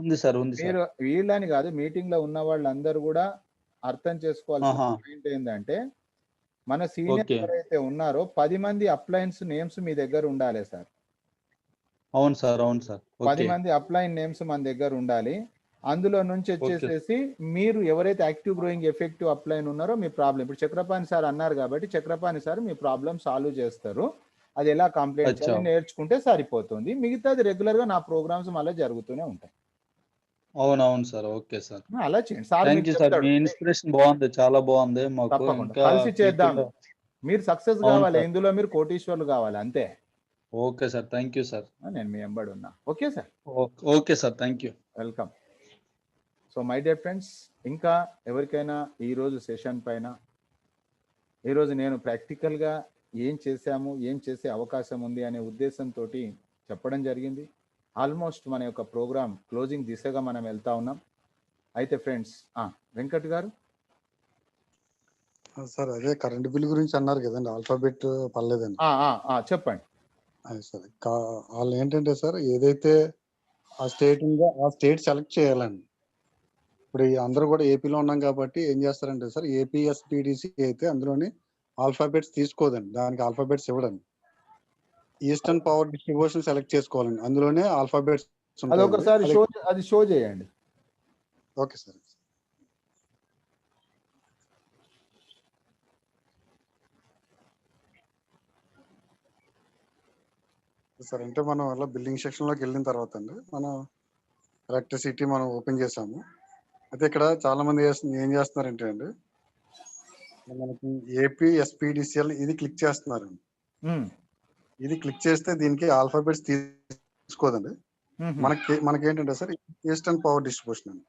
ఉంది సార్, ఉంది సార్. మీరు వీళ్ళని కాదు, మీటింగ్ లో ఉన్న వాళ్ళందరూ కూడా అర్థం చేసుకోవాల్సిన పాయింట్ ఏంటంటే, మన సీనియర్ ఎవరైతే ఉన్నారో 10 మంది అప్లైన్స్ నేమ్స్ మీ దగ్గర ఉండాలి సార్. అవును సార్, అవును సార్. 10 మంది అప్లైన్ నేమ్స్ మన దగ్గర ఉండాలి. అందులో నుంచి వచ్చేసేసి మీరు ఎవరైతే యాక్టివ్ గ్రోయింగ్ ఎఫెక్టివ్ అప్లైన్ ఉన్నారో మీ ప్రాబ్లం, ఇప్పుడు చక్రపాణి సార్ అన్నారు కాబట్టి చక్రపాణి సార్ మీ ప్రాబ్లం సాల్వ్ చేస్తారు. అది ఎలా కంప్లైంట్ చేయాలి నేర్చుకుంటే సరిపోతుంది. మిగతాది రెగ్యులర్ గా నా ప్రోగ్రామ్స్ మళ్ళీ జరుగుతూనే ఉంటాయి. అవునవును సార్. ఓకే సార్, అలా చేయండి సార్. Thank you sir. మీ ఇన్స్పిరేషన్ బాగుంది, చాలా బాగుంది. మాకు ఇంకా కలిసి చేద్దాం. మీరు సక్సెస్ కావాలి, ఇందులో మీరు కోటీశ్వర్లు కావాలి, అంతే. Okay sir, thank you sir. నేను మీ వెంబడి ఉన్నా. Okay sir. Okay sir, thank you. Welcome. So my dear friends, ఇంకా ఎవరికైనా ఈరోజు సెషన్ పైన, ఈరోజు నేను ప్రాక్టికల్గా ఏం చేశాము, ఏం చేసే అవకాశం ఉంది అనే ఉద్దేశంతో చెప్పడం జరిగింది. ఆల్మోస్ట్ మన యొక్క ప్రోగ్రామ్ క్లోజింగ్ దిశగా మనం వెళ్తా ఉన్నాం. అయితే ఫ్రెండ్స్, వెంకట్ గారు సార్, అదే కరెంట్ బిల్ గురించి అన్నారు కదండి, ఆల్ఫాబెట్ పర్లేదండి. చెప్పండి. సరే, వాళ్ళు ఏంటంటే సార్, ఏదైతే ఆ స్టేట్ ఉందో ఆ స్టేట్ సెలెక్ట్ చేయాలండి. ఇప్పుడు అందరూ కూడా ఏపీలో ఉన్నాం కాబట్టి ఏం చేస్తారంటే సార్, ఏపీఎస్పిడిసి అయితే అందులోని ఆల్ఫాబెట్స్ తీసుకోదండి, దానికి ఆల్ఫాబెట్స్ ఇవ్వడండి. ఈస్టర్న్ పవర్ డిస్ట్రిబ్యూషన్ సెలెక్ట్ చేసుకోవాలండి, అందులోనే ఆల్ఫాబెట్స్. ఒకసారి అది షో చేయండి. Okay sir. సార్, అంటే మనం అలా బిల్డింగ్ సెక్షన్ లోకి వెళ్ళిన తర్వాత అండి, మనం ఎలక్ట్రిసిటీ మనం ఓపెన్ చేసాము. అయితే ఇక్కడ చాలా మంది ఏం చేస్తున్నారంటే అండి, మనకి ఏపీ ఎస్పీడిసిఎల్ ఇది క్లిక్ చేస్తున్నారండి. ఇది క్లిక్ చేస్తే దీనికి ఆల్ఫాబెట్స్ తీసుకోదండి. మనకేంటంటే సార్ ఈస్టర్న్ పవర్ డిస్ట్రిబ్యూషన్ అండి.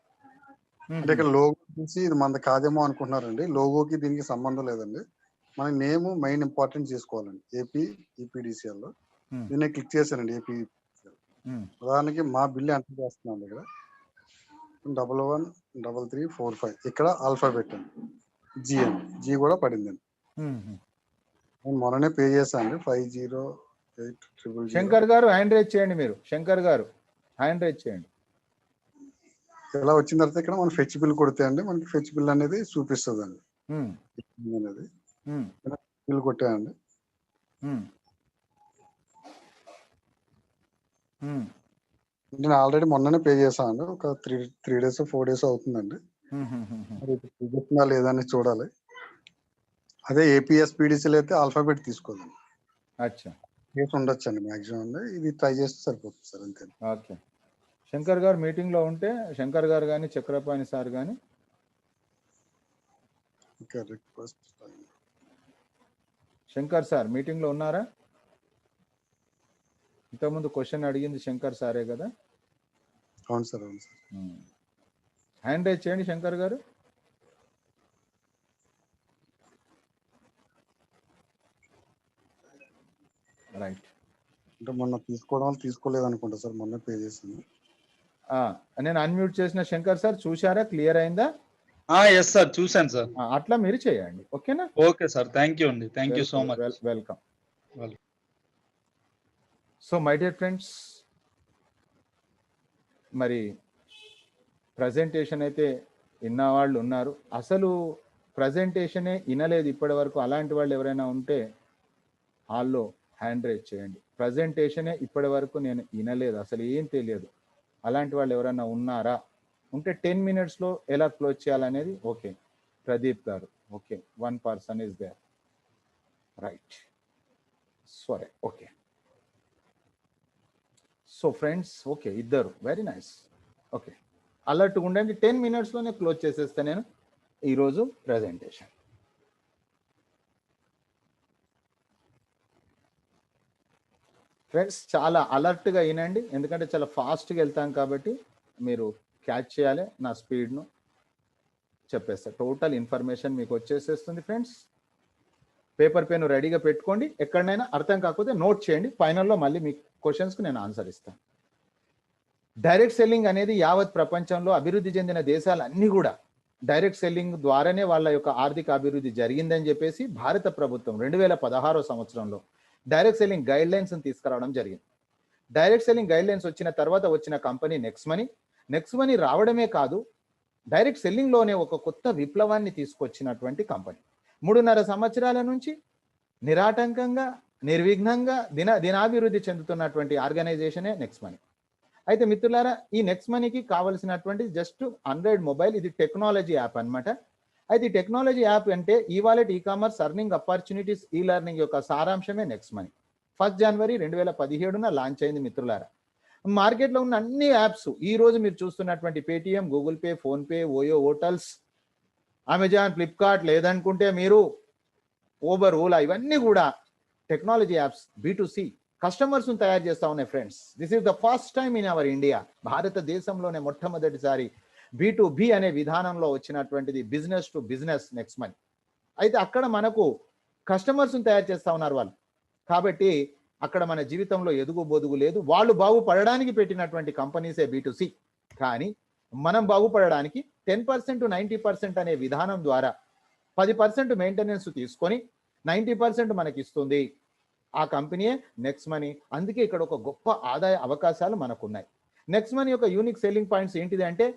అంటే ఇక్కడ లోగో చూసి ఇది మనది కాదేమో అనుకుంటున్నారండి. లోగోకి దీనికి సంబంధం లేదండి. మన నేమ్ మెయిన్ ఇంపార్టెంట్ చేసుకోవాలండి. ఏపీ ఈపీడిసిఎల్ లో దీన్ని క్లిక్ చేశానండి. ఏపీ ఉదాహరణకి మా బిల్లు ఎంటర్ చేస్తున్నాం ఇక్కడ 113345 ఇక్కడ ఆల్ఫాబెట్ అండి. జీ అండి. జీ కూడా పడిందండి. నేను మొన్ననే పే చేశాను 50800. శంకర్ గారు హ్యాండ్ రైజ్ చేయండి. మీరు శంకర్ గారు హ్యాండ్ రైజ్ చేయండి. ఇలా వచ్చిన తర్వాత ఇక్కడ మనం ఫెచ్ బిల్ కొడితే అండి మనకి ఫెచ్ బిల్ అనేది చూపిస్తుంది అండి. అనేది బిల్ కొట్టాయండి. నేను ఆల్రెడీ మొన్ననే పే చేశాను. ఒక 3 days 4 days అవుతుందండి. చూపిస్తుందా లేదా అని చూడాలి. అదే ఏపీఎస్పీడీసీలో అయితే ఆల్ఫాబెట్ తీసుకోదండి. అచ్చా కేసు ఉండొచ్చు అండి మాక్సిమం అండి. ఇది ట్రై చేస్తే సరిపోతుంది సార్ అంతే. ఓకే. శంకర్ గారు మీటింగ్ లో ఉంటే శంకర్ గారు కానీ చక్రపాణి సార్ కానీ రిక్వెస్ట్ శంకర్ సార్ మీటింగ్ లో ఉన్నారా? ఇంతకుముందు క్వశ్చన్ అడిగింది శంకర్ సారే కదా? అవును సార్. అవును సార్. హ్యాండ్ రైజ్ చేయండి శంకర్ గారు. రైట్. అంటే మొన్న తీసుకోవడం వల్ల తీసుకోలేదు అనుకుంటా సార్. మొన్న పే చేసింది. నేను అన్మ్యూట్ చేసిన శంకర్ సార్ చూసారా? క్లియర్ అయిందా? ఎస్ సార్, చూసాను సార్. అట్లా మీరు చేయండి. ఓకేనా? ఓకే సార్, థ్యాంక్ యూ అండి. Thank you so much. Welcome. So my dear friends, మరి ప్రజెంటేషన్ అయితే విన్న వాళ్ళు ఉన్నారు. అసలు ప్రజెంటేషనే వినలేదు ఇప్పటి వరకు అలాంటి వాళ్ళు ఎవరైనా ఉంటే హాల్లో హ్యాండ్ రైజ్ చేయండి. ప్రజెంటేషనే ఇప్పటి వరకు నేను వినలేదు, అసలు ఏం తెలియదు అలాంటి వాళ్ళు ఎవరైనా ఉన్నారా? ఉంటే 10 minutesలో ఎలా క్లోజ్ చేయాలనేది. ఓకే, ప్రదీప్ గారు. Okay, 1 person is there. Right. సరే, ఓకే. సో ఫ్రెండ్స్, ఓకే, ఇద్దరు, వెరీ నైస్. ఓకే, అలర్ట్గా ఉండండి. 10 minutesలోనే క్లోజ్ చేసేస్తా నేను ఈరోజు ప్రజెంటేషన్. ఫ్రెండ్స్, చాలా అలర్ట్గా వినండి, ఎందుకంటే చాలా ఫాస్ట్గా వెళ్తాం కాబట్టి మీరు క్యాచ్ చేయాలి. నా స్పీడ్ను చెప్పేస్తా. టోటల్ ఇన్ఫర్మేషన్ మీకు వచ్చేసేస్తుంది. ఫ్రెండ్స్, పేపర్ పెన్ రెడీగా పెట్టుకోండి. ఎక్కడైనా అర్థం కాకపోతే నోట్ చేయండి. ఫైనల్లో మళ్ళీ మీ క్వశ్చన్స్కి నేను ఆన్సర్ ఇస్తాను. డైరెక్ట్ సెల్లింగ్ అనేది యావత్ ప్రపంచంలో అభివృద్ధి చెందిన దేశాలన్నీ కూడా డైరెక్ట్ సెల్లింగ్ ద్వారానే వాళ్ళ యొక్క ఆర్థిక అభివృద్ధి జరిగిందని చెప్పేసి భారత ప్రభుత్వం 2016 సంవత్సరంలో డైరెక్ట్ సెల్లింగ్ గైడ్ లైన్స్ తీసుకురావడం జరిగింది. డైరెక్ట్ సెల్లింగ్ గైడ్ లైన్స్ వచ్చిన తర్వాత వచ్చిన కంపెనీ నెక్స్ట్ మనీ రావడమే కాదు, డైరెక్ట్ సెల్లింగ్లోనే ఒక కొత్త విప్లవాన్ని తీసుకొచ్చినటువంటి కంపెనీ. 3.5 సంవత్సరాల నుంచి నిరాటంకంగా నిర్విఘ్నంగా దినాభివృద్ధి చెందుతున్నటువంటి ఆర్గనైజేషనే నెక్స్ట్ మనీ. అయితే మిత్రులారా, ఈ నెక్స్ట్ మనీకి కావలసినటువంటి జస్ట్ ఆండ్రాయిడ్ మొబైల్. ఇది టెక్నాలజీ యాప్ అన్నమాట. అయితే ఈ టెక్నాలజీ యాప్ అంటే ఈ wallet, e commerce, earning opportunities, ఈ లెర్నింగ్ యొక్క సారాంశమే నెక్స్ట్ మనీ. 1 January 2017 లాంచ్ అయింది మిత్రులారా. మార్కెట్లో ఉన్న అన్ని యాప్స్ ఈ రోజు మీరు చూస్తున్నటువంటి Paytm, Google pay, PhonePe, OYO, hotels, Amazon, Flipkart, లేదనుకుంటే మీరు ఊబర్, ఓలా, ఇవన్నీ కూడా టెక్నాలజీ యాప్స్ B2C కస్టమర్స్ తయారు చేస్తా ఉన్నాయి. Friends, this is the first time in our India. భారతదేశంలోనే మొట్టమొదటిసారి B2B అనే విధానంలో వచ్చినటువంటిది business to business next money. అయితే అక్కడ మనకు కస్టమర్స్ తయారు చేస్తా ఉన్నారు వాళ్ళు. కాబట్టి అక్కడ మన జీవితంలో ఎదుగు బొదుగు లేదు. వాళ్ళు బాగుపడడానికి పెట్టినటువంటి కంపెనీసే B2C. కానీ మనం బాగుపడడానికి 10% to 90% అనే విధానం ద్వారా 10% మెయింటెనెన్స్ తీసుకొని 90% మనకి ఇస్తుంది ఆ కంపెనీయే నెక్స్ట్ మనీ. అందుకే ఇక్కడ ఒక గొప్ప ఆదాయ అవకాశాలు మనకున్నాయి. నెక్స్ట్ మనీ యొక్క యూనిక్ సెల్లింగ్ పాయింట్స్ ఏంటిది అంటే,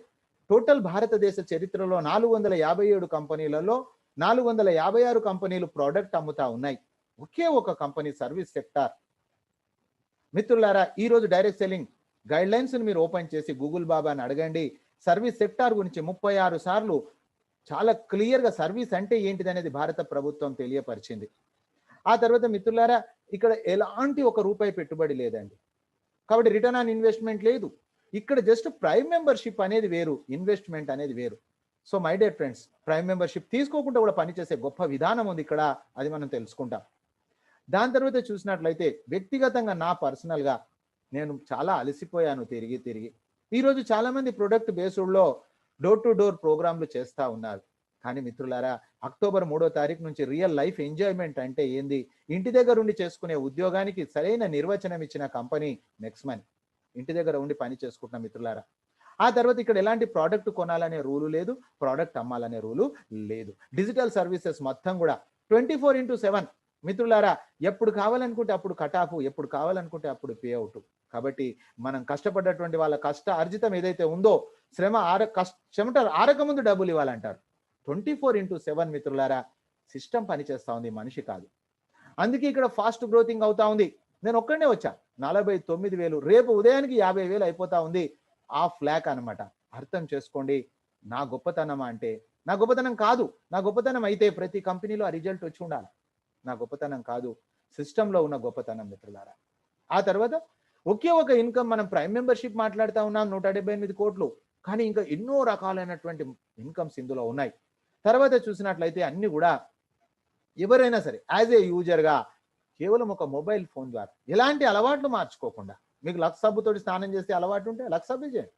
టోటల్ భారతదేశ చరిత్రలో 457 కంపెనీలలో 456 కంపెనీలు ప్రోడక్ట్ అమ్ముతా ఉన్నాయి. ఒకే ఒక కంపెనీ సర్వీస్ సెక్టార్. మిత్రులారా, ఈరోజు డైరెక్ట్ సెల్లింగ్ గైడ్ లైన్స్ మీరు ఓపెన్ చేసి గూగుల్ బాబాని అడగండి. సర్వీస్ సెక్టార్ గురించి 36 సార్లు చాలా క్లియర్గా సర్వీస్ అంటే ఏంటిది అనేది భారత ప్రభుత్వం తెలియపరిచింది. ఆ తర్వాత మిత్రులారా, ఇక్కడ ఎలాంటి ఒక రూపాయి పెట్టుబడి లేదండి. కాబట్టి రిటర్న్ ఆన్ ఇన్వెస్ట్మెంట్ లేదు. ఇక్కడ జస్ట్ ప్రైమ్ మెంబర్షిప్ అనేది వేరు, ఇన్వెస్ట్మెంట్ అనేది వేరు. So my dear friends, prime membership తీసుకోకుండా కూడా పనిచేసే గొప్ప విధానం ఉంది ఇక్కడ, అది మనం తెలుసుకుంటాం. దాని తర్వాత చూసినట్లయితే వ్యక్తిగతంగా నా పర్సనల్గా నేను చాలా అలసిపోయాను తిరిగి. ఈరోజు చాలా మంది ప్రొడక్ట్ బేస్డ్లో డోర్ టు డోర్ ప్రోగ్రాంలు చేస్తూ ఉన్నారు. కానీ మిత్రులారా, అక్టోబర్ 3వ తారీఖు నుంచి రియల్ లైఫ్ ఎంజాయ్మెంట్ అంటే ఏంది, ఇంటి దగ్గర ఉండి చేసుకునే ఉద్యోగానికి సరైన నిర్వచనం ఇచ్చిన కంపెనీ నెక్స్మనీ. ఇంటి దగ్గర ఉండి పని చేసుకుంటున్న మిత్రులారా. ఆ తర్వాత ఇక్కడ ఎలాంటి ప్రోడక్ట్ కొనాలనే రూలు లేదు, ప్రోడక్ట్ అమ్మాలనే రూలు లేదు. డిజిటల్ సర్వీసెస్ మొత్తం కూడా 24/7 మిత్రులారా. ఎప్పుడు కావాలనుకుంటే అప్పుడు కటాఫ్, ఎప్పుడు కావాలనుకుంటే అప్పుడు పే అవుట్. కాబట్టి మనం కష్టపడ్డటువంటి వాళ్ళ కష్ట అర్జితం ఏదైతే ఉందో, చెమట ఆరక ముందు డబ్బులు ఇవ్వాలంటారు. 24/7 మిత్రులారా, సిస్టమ్ పనిచేస్తా ఉంది, మనిషి కాదు. అందుకే ఇక్కడ ఫాస్ట్ గ్రోతింగ్ అవుతా ఉంది. నేను ఒక్కడనే వచ్చా, 49,000, రేపు ఉదయానికి 50,000 అయిపోతా ఉంది. ½ lakh అనమాట. అర్థం చేసుకోండి. నా గొప్పతనం అంటే, నా గొప్పతనం కాదు. నా గొప్పతనం అయితే ప్రతి కంపెనీలో ఆ రిజల్ట్ వచ్చి ఉండాలి. నా గొప్పతనం కాదు, సిస్టంలో ఉన్న గొప్పతనం మిత్రులారా. ఆ తర్వాత ఒకే ఒక ఇన్కమ్, మనం ప్రైమ్ మెంబర్షిప్ మాట్లాడుతూ ఉన్నాం, 178 కోట్లు, కానీ ఇంకా ఎన్నో రకాలైనటువంటి ఇన్కమ్స్ ఇందులో ఉన్నాయి. తర్వాత చూసినట్లయితే అన్ని కూడా ఎవరైనా సరే యాజ్ ఏ యూజర్గా కేవలం ఒక మొబైల్ ఫోన్ ద్వారా ఎలాంటి అలవాట్లు మార్చుకోకుండా, మీకు లక్స్ సబ్బుతోటి స్నానం చేస్తే అలవాటు ఉంటే లక్స్ సబ్బు చేయండి.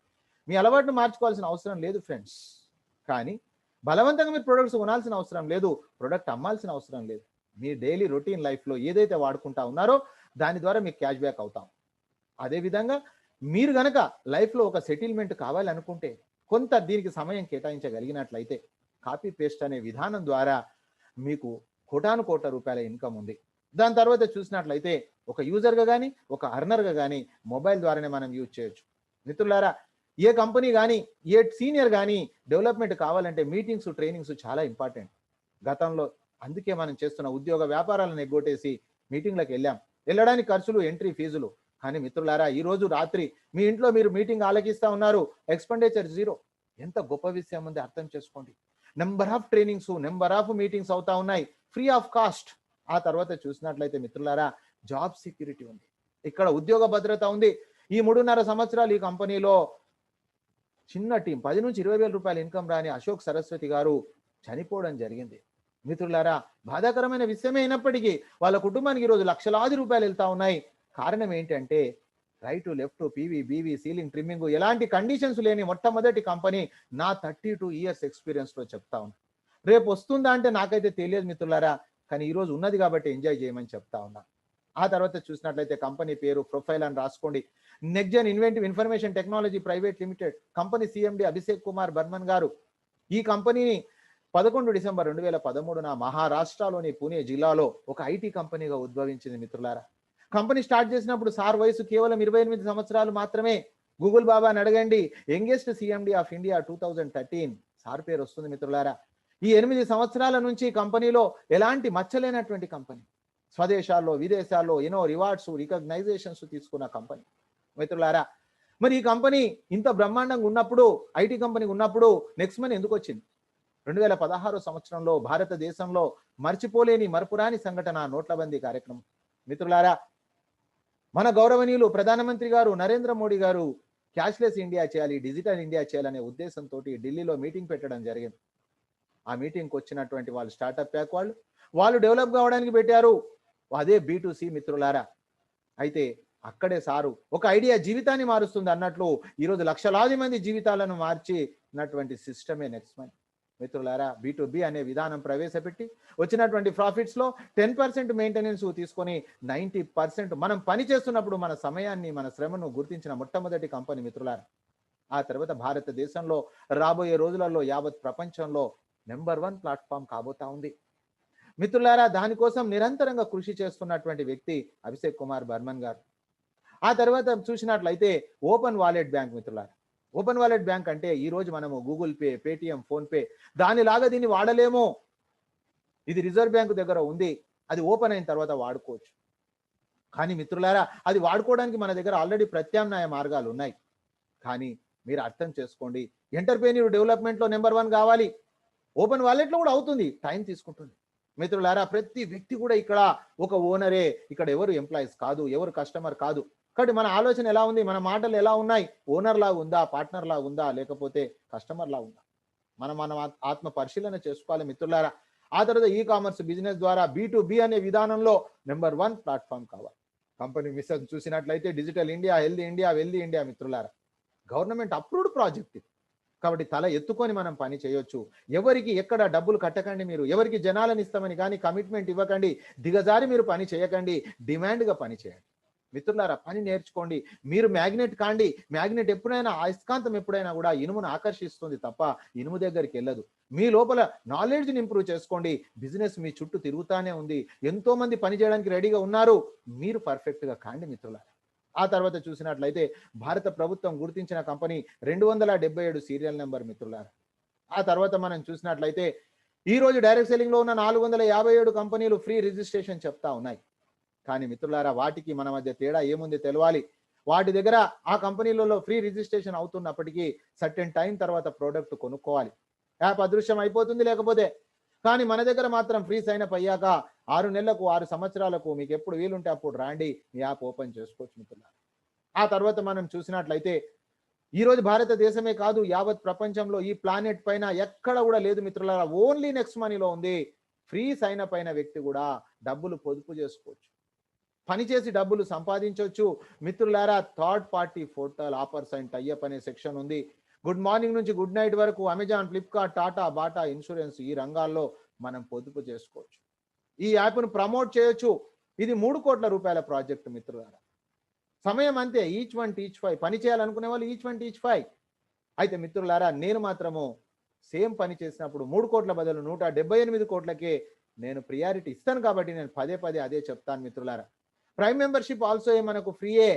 మీ అలవాటును మార్చుకోవాల్సిన అవసరం లేదు ఫ్రెండ్స్. కానీ బలవంతంగా మీరు ప్రొడక్ట్స్ కొనాల్సిన అవసరం లేదు, ప్రొడక్ట్ అమ్మాల్సిన అవసరం లేదు. మీ డైలీ రొటీన్ లైఫ్లో ఏదైతే వాడుకుంటా ఉన్నారో దాని ద్వారా మీకు క్యాష్ బ్యాక్ అవుతాం. అదేవిధంగా మీరు గనక లైఫ్లో ఒక సెటిల్మెంట్ కావాలనుకుంటే, కొంత దీనికి సమయం కేటాయించగలిగినట్లయితే, కాపీ పేస్ట్ అనే విధానం ద్వారా మీకు కోటాను కోట్ల రూపాయల ఇన్కమ్ ఉంది. దాని తర్వాత చూసినట్లయితే ఒక యూజర్గా కానీ ఒక అర్నర్గా కానీ మొబైల్ ద్వారానే మనం యూజ్ చేయొచ్చు. మిత్రులారా, ఏ కంపెనీ కానీ ఏ సీనియర్ కానీ డెవలప్మెంట్ కావాలంటే మీటింగ్స్, ట్రైనింగ్స్ చాలా ఇంపార్టెంట్. గతంలో అందుకే మనం చేస్తున్న ఉద్యోగ వ్యాపారాలను ఎగ్గొట్టేసి మీటింగ్లకు వెళ్ళడానికి ఖర్చులు, ఎంట్రీ ఫీజులు. కానీ మిత్రులారా, ఈ రోజు రాత్రి మీ ఇంట్లో మీరు మీటింగ్ ఆలకిస్తా ఉన్నారు, ఎక్స్పెండిచర్ 0. ఎంత గొప్ప విషయం ఉంది అర్థం చేసుకోండి. Number of trainings, number of meetings అవుతా ఉన్నాయి, ఫ్రీ ఆఫ్ కాస్ట్. ఆ తర్వాత చూసినట్లయితే మిత్రులారా, జాబ్ సెక్యూరిటీ ఉంది, ఇక్కడ ఉద్యోగ భద్రత ఉంది. ఈ 3.5 సంవత్సరాలు ఈ కంపెనీలో చిన్న టీం 10 నుంచి 20,000 రూపాయల ఇన్కమ్ రాని అశోక్ సరస్వతి గారు చనిపోవడం జరిగింది. మిత్రులారా, బాధాకరమైన విషయమే అయినప్పటికీ వాళ్ళ కుటుంబానికి ఈరోజు లక్షలాది రూపాయలు వెళ్తా ఉన్నాయి. కారణం ఏంటంటే right, left, PV, BV, ceiling, trimming, ఎలాంటి కండిషన్స్ లేని మొట్టమొదటి కంపెనీ. నా 32 years ఎక్స్పీరియన్స్లో చెప్తా ఉన్నా. రేపు వస్తుందా అంటే నాకైతే తెలియదు మిత్రులారా, కానీ ఈరోజు ఉన్నది కాబట్టి ఎంజాయ్ చేయమని చెప్తా ఉన్నా. ఆ తర్వాత చూసినట్లయితే కంపెనీ పేరు, ప్రొఫైల్ అని రాసుకోండి. Nexgen inventive information technology private limited, company CMD Abhishek Kumar Barman garu. ఈ కంపెనీని 11 డిసెంబర్ 2013 మహారాష్ట్రలోని పుణే జిల్లాలో ఒక ఐటీ కంపెనీగా ఉద్భవించింది మిత్రులారా. కంపెనీ స్టార్ట్ చేసినప్పుడు సార్ వయసు కేవలం 28 సంవత్సరాలు మాత్రమే. గూగుల్ బాబాని అడగండి, youngest CMD of India 2013 sir పేరు వస్తుంది మిత్రులారా. ఈ 8 సంవత్సరాల నుంచి కంపెనీలో ఎలాంటి మచ్చలేనటువంటి కంపెనీ, స్వదేశాల్లో విదేశాల్లో ఎన్నో రివార్డ్స్, రికగ్నైజేషన్స్ తీసుకున్న కంపెనీ మిత్రులారా. మరి ఈ కంపెనీ ఇంత బ్రహ్మాండంగా ఉన్నప్పుడు, ఐటీ కంపెనీ ఉన్నప్పుడు నెక్స్మనీ ఎందుకు వచ్చింది? 2016 సంవత్సరంలో భారతదేశంలో మర్చిపోలేని మరపురాని సంఘటన నోట్లబందీ కార్యక్రమం మిత్రులారా. మన గౌరవనీయులు ప్రధానమంత్రి గారు నరేంద్ర మోడీ గారు క్యాష్లెస్ ఇండియా చేయాలి, డిజిటల్ ఇండియా చేయాలనే ఉద్దేశంతో ఢిల్లీలో మీటింగ్ పెట్టడం జరిగింది. ఆ మీటింగ్కి వచ్చినటువంటి వాళ్ళు స్టార్టప్ ప్యాక్ వాళ్ళు డెవలప్ కావడానికి పెట్టారు. అదే B2C మిత్రులారా. అయితే అక్కడే సారు ఒక ఐడియా జీవితాన్ని మారుస్తుంది అన్నట్లు ఈరోజు లక్షలాది మంది జీవితాలను మార్చినటువంటి సిస్టమే నెక్స్మనీ మిత్రులారా. B2B అనే విధానం ప్రవేశపెట్టి వచ్చినటువంటి ప్రాఫిట్స్ లో 10% మెయింటెనెన్స్ తీసుకొని 90% మనం పని చేస్తున్నప్పుడు మన సమయాన్ని, మన శ్రమను గుర్తించిన మొట్టమొదటి కంపెనీ మిత్రులారా. ఆ తర్వాత భారతదేశంలో రాబోయే రోజులలో యావత్ ప్రపంచంలో నెంబర్ 1 ప్లాట్ఫామ్ కాబోతా ఉంది మిత్రులారా. దానికోసం నిరంతరంగా కృషి చేస్తున్నటువంటి వ్యక్తి అభిషేక్ కుమార్ బర్మన్ గారు. ఆ తర్వాత చూసినట్లయితే ఓపెన్ వాలెట్ బ్యాంక్ మిత్రులారా. ఓపెన్ వాలెట్ బ్యాంక్ అంటే ఈ రోజు మనము Google pay, Paytm, phone pay దానిలాగా దీన్ని వాడలేము. ఇది రిజర్వ్ బ్యాంకు దగ్గర ఉంది, అది ఓపెన్ అయిన తర్వాత వాడుకోవచ్చు. కానీ మిత్రులారా, అది వాడుకోవడానికి మన దగ్గర ఆల్రెడీ ప్రత్యామ్నాయ మార్గాలు ఉన్నాయి. కానీ మీరు అర్థం చేసుకోండి, ఎంటర్ప్రెన్యూర్ డెవలప్మెంట్లో నెంబర్ 1 కావాలి. ఓపెన్ వాలెట్లో కూడా అవుతుంది, టైం తీసుకుంటుంది మిత్రులారా. ప్రతి వ్యక్తి కూడా ఇక్కడ ఒక ఓనరే, ఇక్కడ ఎవరు ఎంప్లాయీస్ కాదు, ఎవరు కస్టమర్ కాదు. కాబట్టి మన ఆలోచన ఎలా ఉంది, మన మాటలు ఎలా ఉన్నాయి, ఓనర్ లాగా ఉందా, పార్ట్నర్ లాగా ఉందా, లేకపోతే కస్టమర్ లాగా ఉందా? మనం ఆత్మ పరిశీలన చేసుకోవాలి మిత్రులారా. ఆ తర్వాత ఈ కామర్స్ బిజినెస్ ద్వారా B2B అనే విధానంలో నెంబర్ 1 ప్లాట్ఫామ్ కావాలి. కంపెనీ మిషన్ చూసినట్లయితే digital India, healthy India, wealthy India మిత్రులారా, గవర్నమెంట్ అప్రూవ్డ్ ప్రాజెక్ట్ ఇది. కాబట్టి తల ఎత్తుకొని మనం పని చేయొచ్చు. ఎవరికి ఎక్కడ డబ్బులు కట్టకండి, మీరు ఎవరికి జనాలను ఇస్తామని కానీ కమిట్మెంట్ ఇవ్వకండి, దిగజారి మీరు పని చేయకండి, డిమాండ్గా పని చేయండి మిత్రులారా. పని నేర్చుకోండి, మీరు మ్యాగ్నెట్ కాండి. మ్యాగ్నెట్ ఎప్పుడైనా, అయస్కాంతం ఎప్పుడైనా కూడా ఇనుమును ఆకర్షిస్తుంది తప్ప ఇనుము దగ్గరికి వెళ్ళదు. మీ లోపల నాలెడ్జ్ని ఇంప్రూవ్ చేసుకోండి. బిజినెస్ మీ చుట్టూ తిరుగుతానే ఉంది, ఎంతో మంది పని చేయడానికి రెడీగా ఉన్నారు, మీరు పర్ఫెక్ట్గా కాండి మిత్రులారా. ఆ తర్వాత చూసినట్లయితే భారత ప్రభుత్వం గుర్తించిన కంపెనీ 277 సీరియల్ నెంబర్ మిత్రులారా. ఆ తర్వాత మనం చూసినట్లయితే ఈ రోజు డైరెక్ట్ సెల్లింగ్ లో ఉన్న 457 కంపెనీలు ఫ్రీ రిజిస్ట్రేషన్ చెప్తా ఉన్నాయి. కానీ మిత్రులారా, వాటికి మన మధ్య తేడా ఏముంది తెలవాలి. వాటి దగ్గర ఆ కంపెనీలలో ఫ్రీ రిజిస్ట్రేషన్ అవుతున్నప్పటికీ సర్టెన్ టైం తర్వాత ప్రోడక్ట్ కొనుక్కోవాలి, యాప్ అదృశ్యం అయిపోతుంది లేకపోతే. కానీ మన దగ్గర మాత్రం ఫ్రీ సైన్ అప్ అయ్యాక 6 నెలలకు 6 సంవత్సరాలకు మీకు ఎప్పుడు వీలుంటే అప్పుడు రాండి, మీ యాప్ ఓపెన్ చేసుకోవచ్చు మిత్రులారా. ఆ తర్వాత మనం చూసినట్లయితే ఈ రోజు భారతదేశమే కాదు, యావత్ ప్రపంచంలో ఈ ప్లానెట్ పైన ఎక్కడ కూడా లేదు మిత్రులారా, ఓన్లీ నెక్స్ట్ మనీలో ఉంది. ఫ్రీ సైన్ అప్ అయిన వ్యక్తి కూడా డబ్బులు పొదుపు చేసుకోవచ్చు, పనిచేసి డబ్బులు సంపాదించవచ్చు మిత్రులారా. Third party portal offers and tie up అనే సెక్షన్ ఉంది. గుడ్ మార్నింగ్ నుంచి గుడ్ నైట్ వరకు Amazon, Flipkart, Tata, Bata, insurance ఈ రంగాల్లో మనం పొదుపు చేసుకోవచ్చు. ఈ యాప్ను ప్రమోట్ చేయొచ్చు. ఇది 3 కోట్ల రూపాయల ప్రాజెక్ట్ మిత్రులారా. సమయం అంతే, ఈచ్ 1 టీచ్ 5. పని చేయాలనుకునే వాళ్ళు ఈచ్ 1 టీచ్ 5. అయితే మిత్రులారా, నేను మాత్రము సేమ్ పని చేసినప్పుడు 3 కోట్ల బదులు 178 కోట్లకే నేను ప్రియారిటీ ఇస్తాను. కాబట్టి నేను పదే పదే అదే చెప్తాను మిత్రులారా. ప్రైమ్ మెంబర్షిప్ ఆల్సో మనకు ఫ్రీయే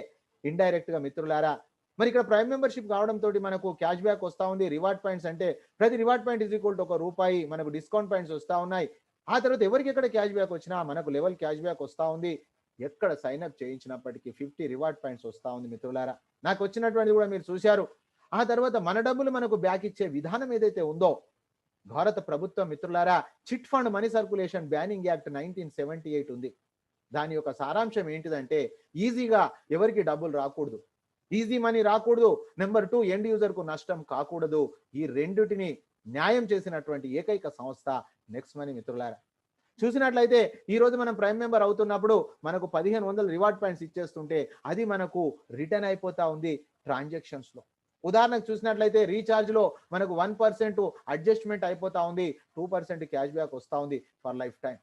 ఇండైరెక్ట్ గా మిత్రులారా. మరి ఇక్కడ ప్రైమ్ మెంబర్షిప్ కావడంతో మనకు క్యాష్ బ్యాక్ వస్తూ ఉంది. రివార్డ్ పాయింట్స్ అంటే ప్రతి reward point is equal to ₹1 మనకు డిస్కౌంట్ పాయింట్స్ వస్తూ ఉన్నాయి. ఆ తర్వాత ఎవరికి ఎక్కడ క్యాష్ బ్యాక్ వచ్చినా మనకు లెవెల్ క్యాష్ బ్యాక్ వస్తూ ఉంది. ఎక్కడ సైన్ అప్ చేయించినప్పటికీ 50 రివార్డ్ పాయింట్స్ వస్తూ ఉంది మిత్రులారా. నాకు వచ్చినటువంటిది కూడా మీరు చూశారు. ఆ తర్వాత మన డబ్బులు మనకు బ్యాక్ ఇచ్చే విధానం ఏదైతే ఉందో, భారత ప్రభుత్వం మిత్రులారా chit fund money circulation banning act 1978 ఉంది. దాని యొక్క సారాంశం ఏంటిదంటే ఈజీగా ఎవరికి డబ్బులు రాకూడదు, ఈజీ మనీ రాకూడదు. నెంబర్ 2 ఎండ్ యూజర్ కు నష్టం కాకూడదు. ఈ రెండిటిని న్యాయం చేసినటువంటి ఏకైక సంస్థ నెక్స్ట్ మనీ మిత్రులారా. చూసినట్లయితే ఈ రోజు మనం ప్రైమ్ మెంబర్ అవుతున్నప్పుడు మనకు 1500 రివార్డ్ పాయింట్స్ ఇచ్చేస్తుంటే అది మనకు రిటర్న్ అయిపోతా ఉంది ట్రాన్సాక్షన్స్ లో. ఉదాహరణకు చూసినట్లయితే రీఛార్జ్ లో మనకు 1% అడ్జస్ట్మెంట్ అయిపోతా ఉంది, 2% క్యాష్ బ్యాక్ వస్తూ ఉంది ఫర్ లైఫ్ టైం.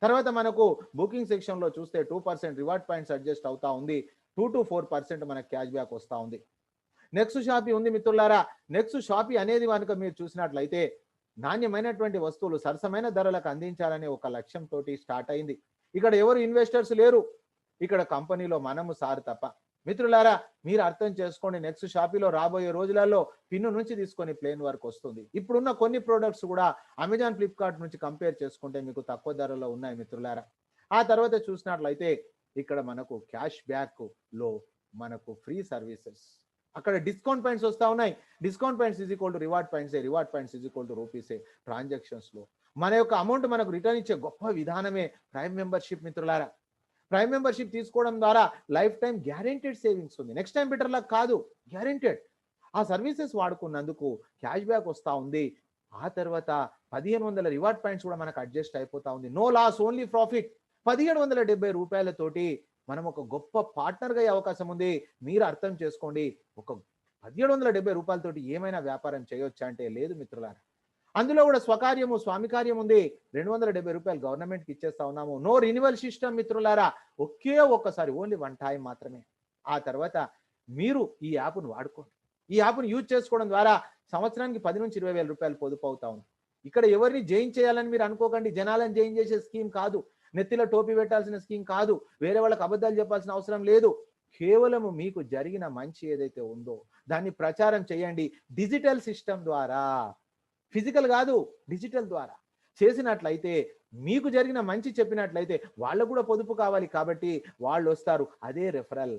తర్వాత మనకు బుకింగ్ సెక్షన్ లో చూస్తే 2% రివార్డ్ పాయింట్స్ అడ్జస్ట్ అవుతా ఉంది, 2 to 4% మనకు క్యాష్ బ్యాక్ వస్తూ ఉంది. నెక్స్ట్ షాపీ ఉంది మిత్రులారా. నెక్స్ట్ షాపీ అనేది కనుక మీరు చూసినట్లయితే నాణ్యమైనటువంటి వస్తువులు సరసమైన ధరలకు అందించాలనే ఒక లక్ష్యంతో స్టార్ట్ అయింది. ఇక్కడ ఎవరు ఇన్వెస్టర్స్ లేరు, ఇక్కడ కంపెనీలో మనము సార్ తప్ప. మిత్రులారా మీరు అర్థం చేసుకోండి, నెక్స్ట్ షాపీలో రాబోయే రోజులలో పిన్ను నుంచి తీసుకొని ప్లేన్ వరకు వస్తుంది. ఇప్పుడున్న కొన్ని ప్రోడక్ట్స్ కూడా అమెజాన్, ఫ్లిప్కార్ట్ నుంచి కంపేర్ చేసుకుంటే మీకు తక్కువ ధరలో ఉన్నాయి మిత్రులారా. ఆ తర్వాత చూసినట్లయితే ఇక్కడ మనకు క్యాష్ బ్యాక్ లో మనకు ఫ్రీ సర్వీసెస్, అక్కడ డిస్కౌంట్ పాయింట్స్ వస్తూ ఉన్నాయి. Discount points is equal to reward points, reward points is equal to రూపీసే. ట్రాన్సాక్షన్స్ లో మన యొక్క అమౌంట్ మనకు రిటర్న్ ఇచ్చే గొప్ప విధానమే ప్రైమ్ మెంబర్షిప్ మిత్రులారా. ప్రైమ్ మెంబర్షిప్ తీసుకోవడం ద్వారా లైఫ్ టైం గ్యారెంటెడ్ సేవింగ్స్ ఉంది. నెక్స్ట్ టైం బెటర్ లాగా కాదు, గ్యారెంటెడ్. ఆ సర్వీసెస్ వాడుకున్నందుకు క్యాష్ బ్యాక్ వస్తూ ఉంది. ఆ తర్వాత 1500 రివార్డ్ పాయింట్స్ కూడా మనకు అడ్జస్ట్ అయిపోతా ఉంది. No loss, only profit. 1770 రూపాయలతోటి మనం ఒక గొప్ప పార్ట్నర్గా అయ్యే అవకాశం ఉంది. మీరు అర్థం చేసుకోండి, ఒక 1770 రూపాయలతోటి ఏమైనా వ్యాపారం చేయొచ్చా అంటే లేదు మిత్రులారా. అందులో కూడా స్వకార్యము, స్వామి కార్యం ఉంది. 270 రూపాయలు గవర్నమెంట్కి ఇచ్చేస్తా ఉన్నాము. నో రినివల్ సిస్టమ్ మిత్రులారా, ఒకే ఒక్కసారి, ఓన్లీ 1 టైం మాత్రమే. ఆ తర్వాత మీరు ఈ యాప్ను వాడుకోండి. ఈ యాప్ను యూజ్ చేసుకోవడం ద్వారా సంవత్సరానికి 10 నుంచి 20 వేల రూపాయలు పొదుపు అవుతా ఉంది. ఇక్కడ ఎవరిని జైన్ చేయాలని మీరు అనుకోకండి, జనాలను జైన్ చేసే స్కీమ్ కాదు, నెత్తిలో టోపీ పెట్టాల్సిన స్కీమ్ కాదు, వేరే వాళ్ళకి అబద్ధాలు చెప్పాల్సిన అవసరం లేదు. కేవలం మీకు జరిగిన మంచి ఏదైతే ఉందో దాన్ని ప్రచారం చేయండి డిజిటల్ సిస్టమ్ ద్వారా. ఫిజికల్ కాదు, డిజిటల్ ద్వారా చేసినట్లయితే మీకు జరిగిన మంచి చెప్పినట్లయితే వాళ్ళకు కూడా పొదుపు కావాలి కాబట్టి వాళ్ళు వస్తారు. అదే రెఫరల్.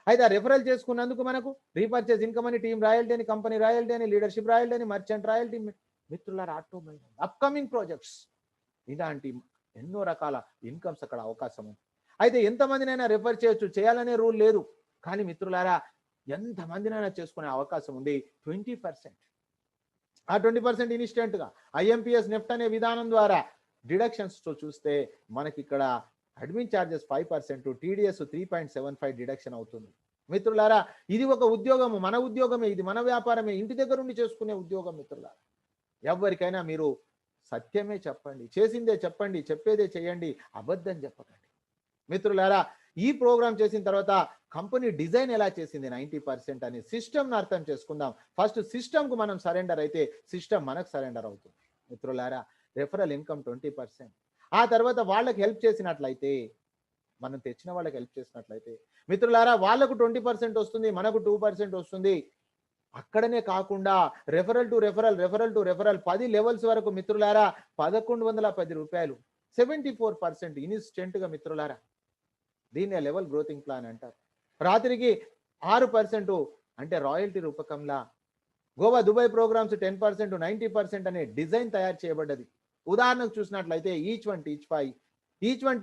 అయితే ఆ రెఫరల్ చేసుకున్నందుకు మనకు రీపర్చేస్ ఇన్కమ్ అని, టీమ్ రాయల్టీ అని, కంపెనీ రాయల్టీ అని, లీడర్షిప్ రాయల్టీ అని, మర్చెంట్ రాయల్టీ మిత్రులారా, ఆటోమొబైల్ అప్కమింగ్ ప్రాజెక్ట్స్, ఇలాంటి ఎన్నో రకాల ఇన్కమ్స్ అక్కడ అవకాశం ఉంది. అయితే ఎంతమందినైనా రెఫర్ చేయొచ్చు, చేయాలనే రూల్ లేదు. కానీ మిత్రులారా ఎంతమందినైనా చేసుకునే అవకాశం ఉంది. 20%. ఆ 20% ఇన్స్టెంట్గా IMPS నెఫ్ట్ అనే విధానం ద్వారా డిడక్షన్స్తో చూస్తే మనకి ఇక్కడ అడ్మిన్ ఛార్జెస్ 5%, TDS 3.75 డిడక్షన్ అవుతుంది. మిత్రులారా, ఇది ఒక ఉద్యోగము, మన ఉద్యోగమే, ఇది మన వ్యాపారమే, ఇంటి దగ్గర ఉండి చేసుకునే ఉద్యోగం. మిత్రులారా, ఎవరికైనా మీరు సత్యమే చెప్పండి, చేసిందే చెప్పండి, చెప్పేదే చేయండి, అబద్ధం చెప్పకండి. మిత్రులారా, ఈ ప్రోగ్రామ్ చేసిన తర్వాత కంపెనీ డిజైన్ ఎలా చేసింది 90% అనే సిస్టమ్ను అర్థం చేసుకుందాం. ఫస్ట్ సిస్టమ్కు మనం సరెండర్ అయితే సిస్టమ్ మనకు సరెండర్ అవుతుంది. మిత్రులారా, రెఫరల్ ఇన్కమ్ 20%. ఆ తర్వాత వాళ్ళకి హెల్ప్ చేసినట్లయితే, మనం తెచ్చిన వాళ్ళకి హెల్ప్ చేసినట్లయితే మిత్రులారా, వాళ్ళకు 20% వస్తుంది, మనకు 2% వస్తుంది. అక్కడనే కాకుండా referral to referral, referral to referral 10 levels వరకు మిత్రులారా 1110 రూపాయలు, 74% ఇన్స్టెంట్గా. మిత్రులారా, దీన్నే లెవెల్ గ్రోతింగ్ ప్లాన్ అంటారు. రాత్రికి 6% అంటే రాయల్టీ రూపకంలా గోవా దుబాయ్ ప్రోగ్రామ్స్ 10%, 90% అనే డిజైన్ తయారు చేయబడ్డది. ఉదాహరణకు చూసినట్లయితే ఈచ్ వన్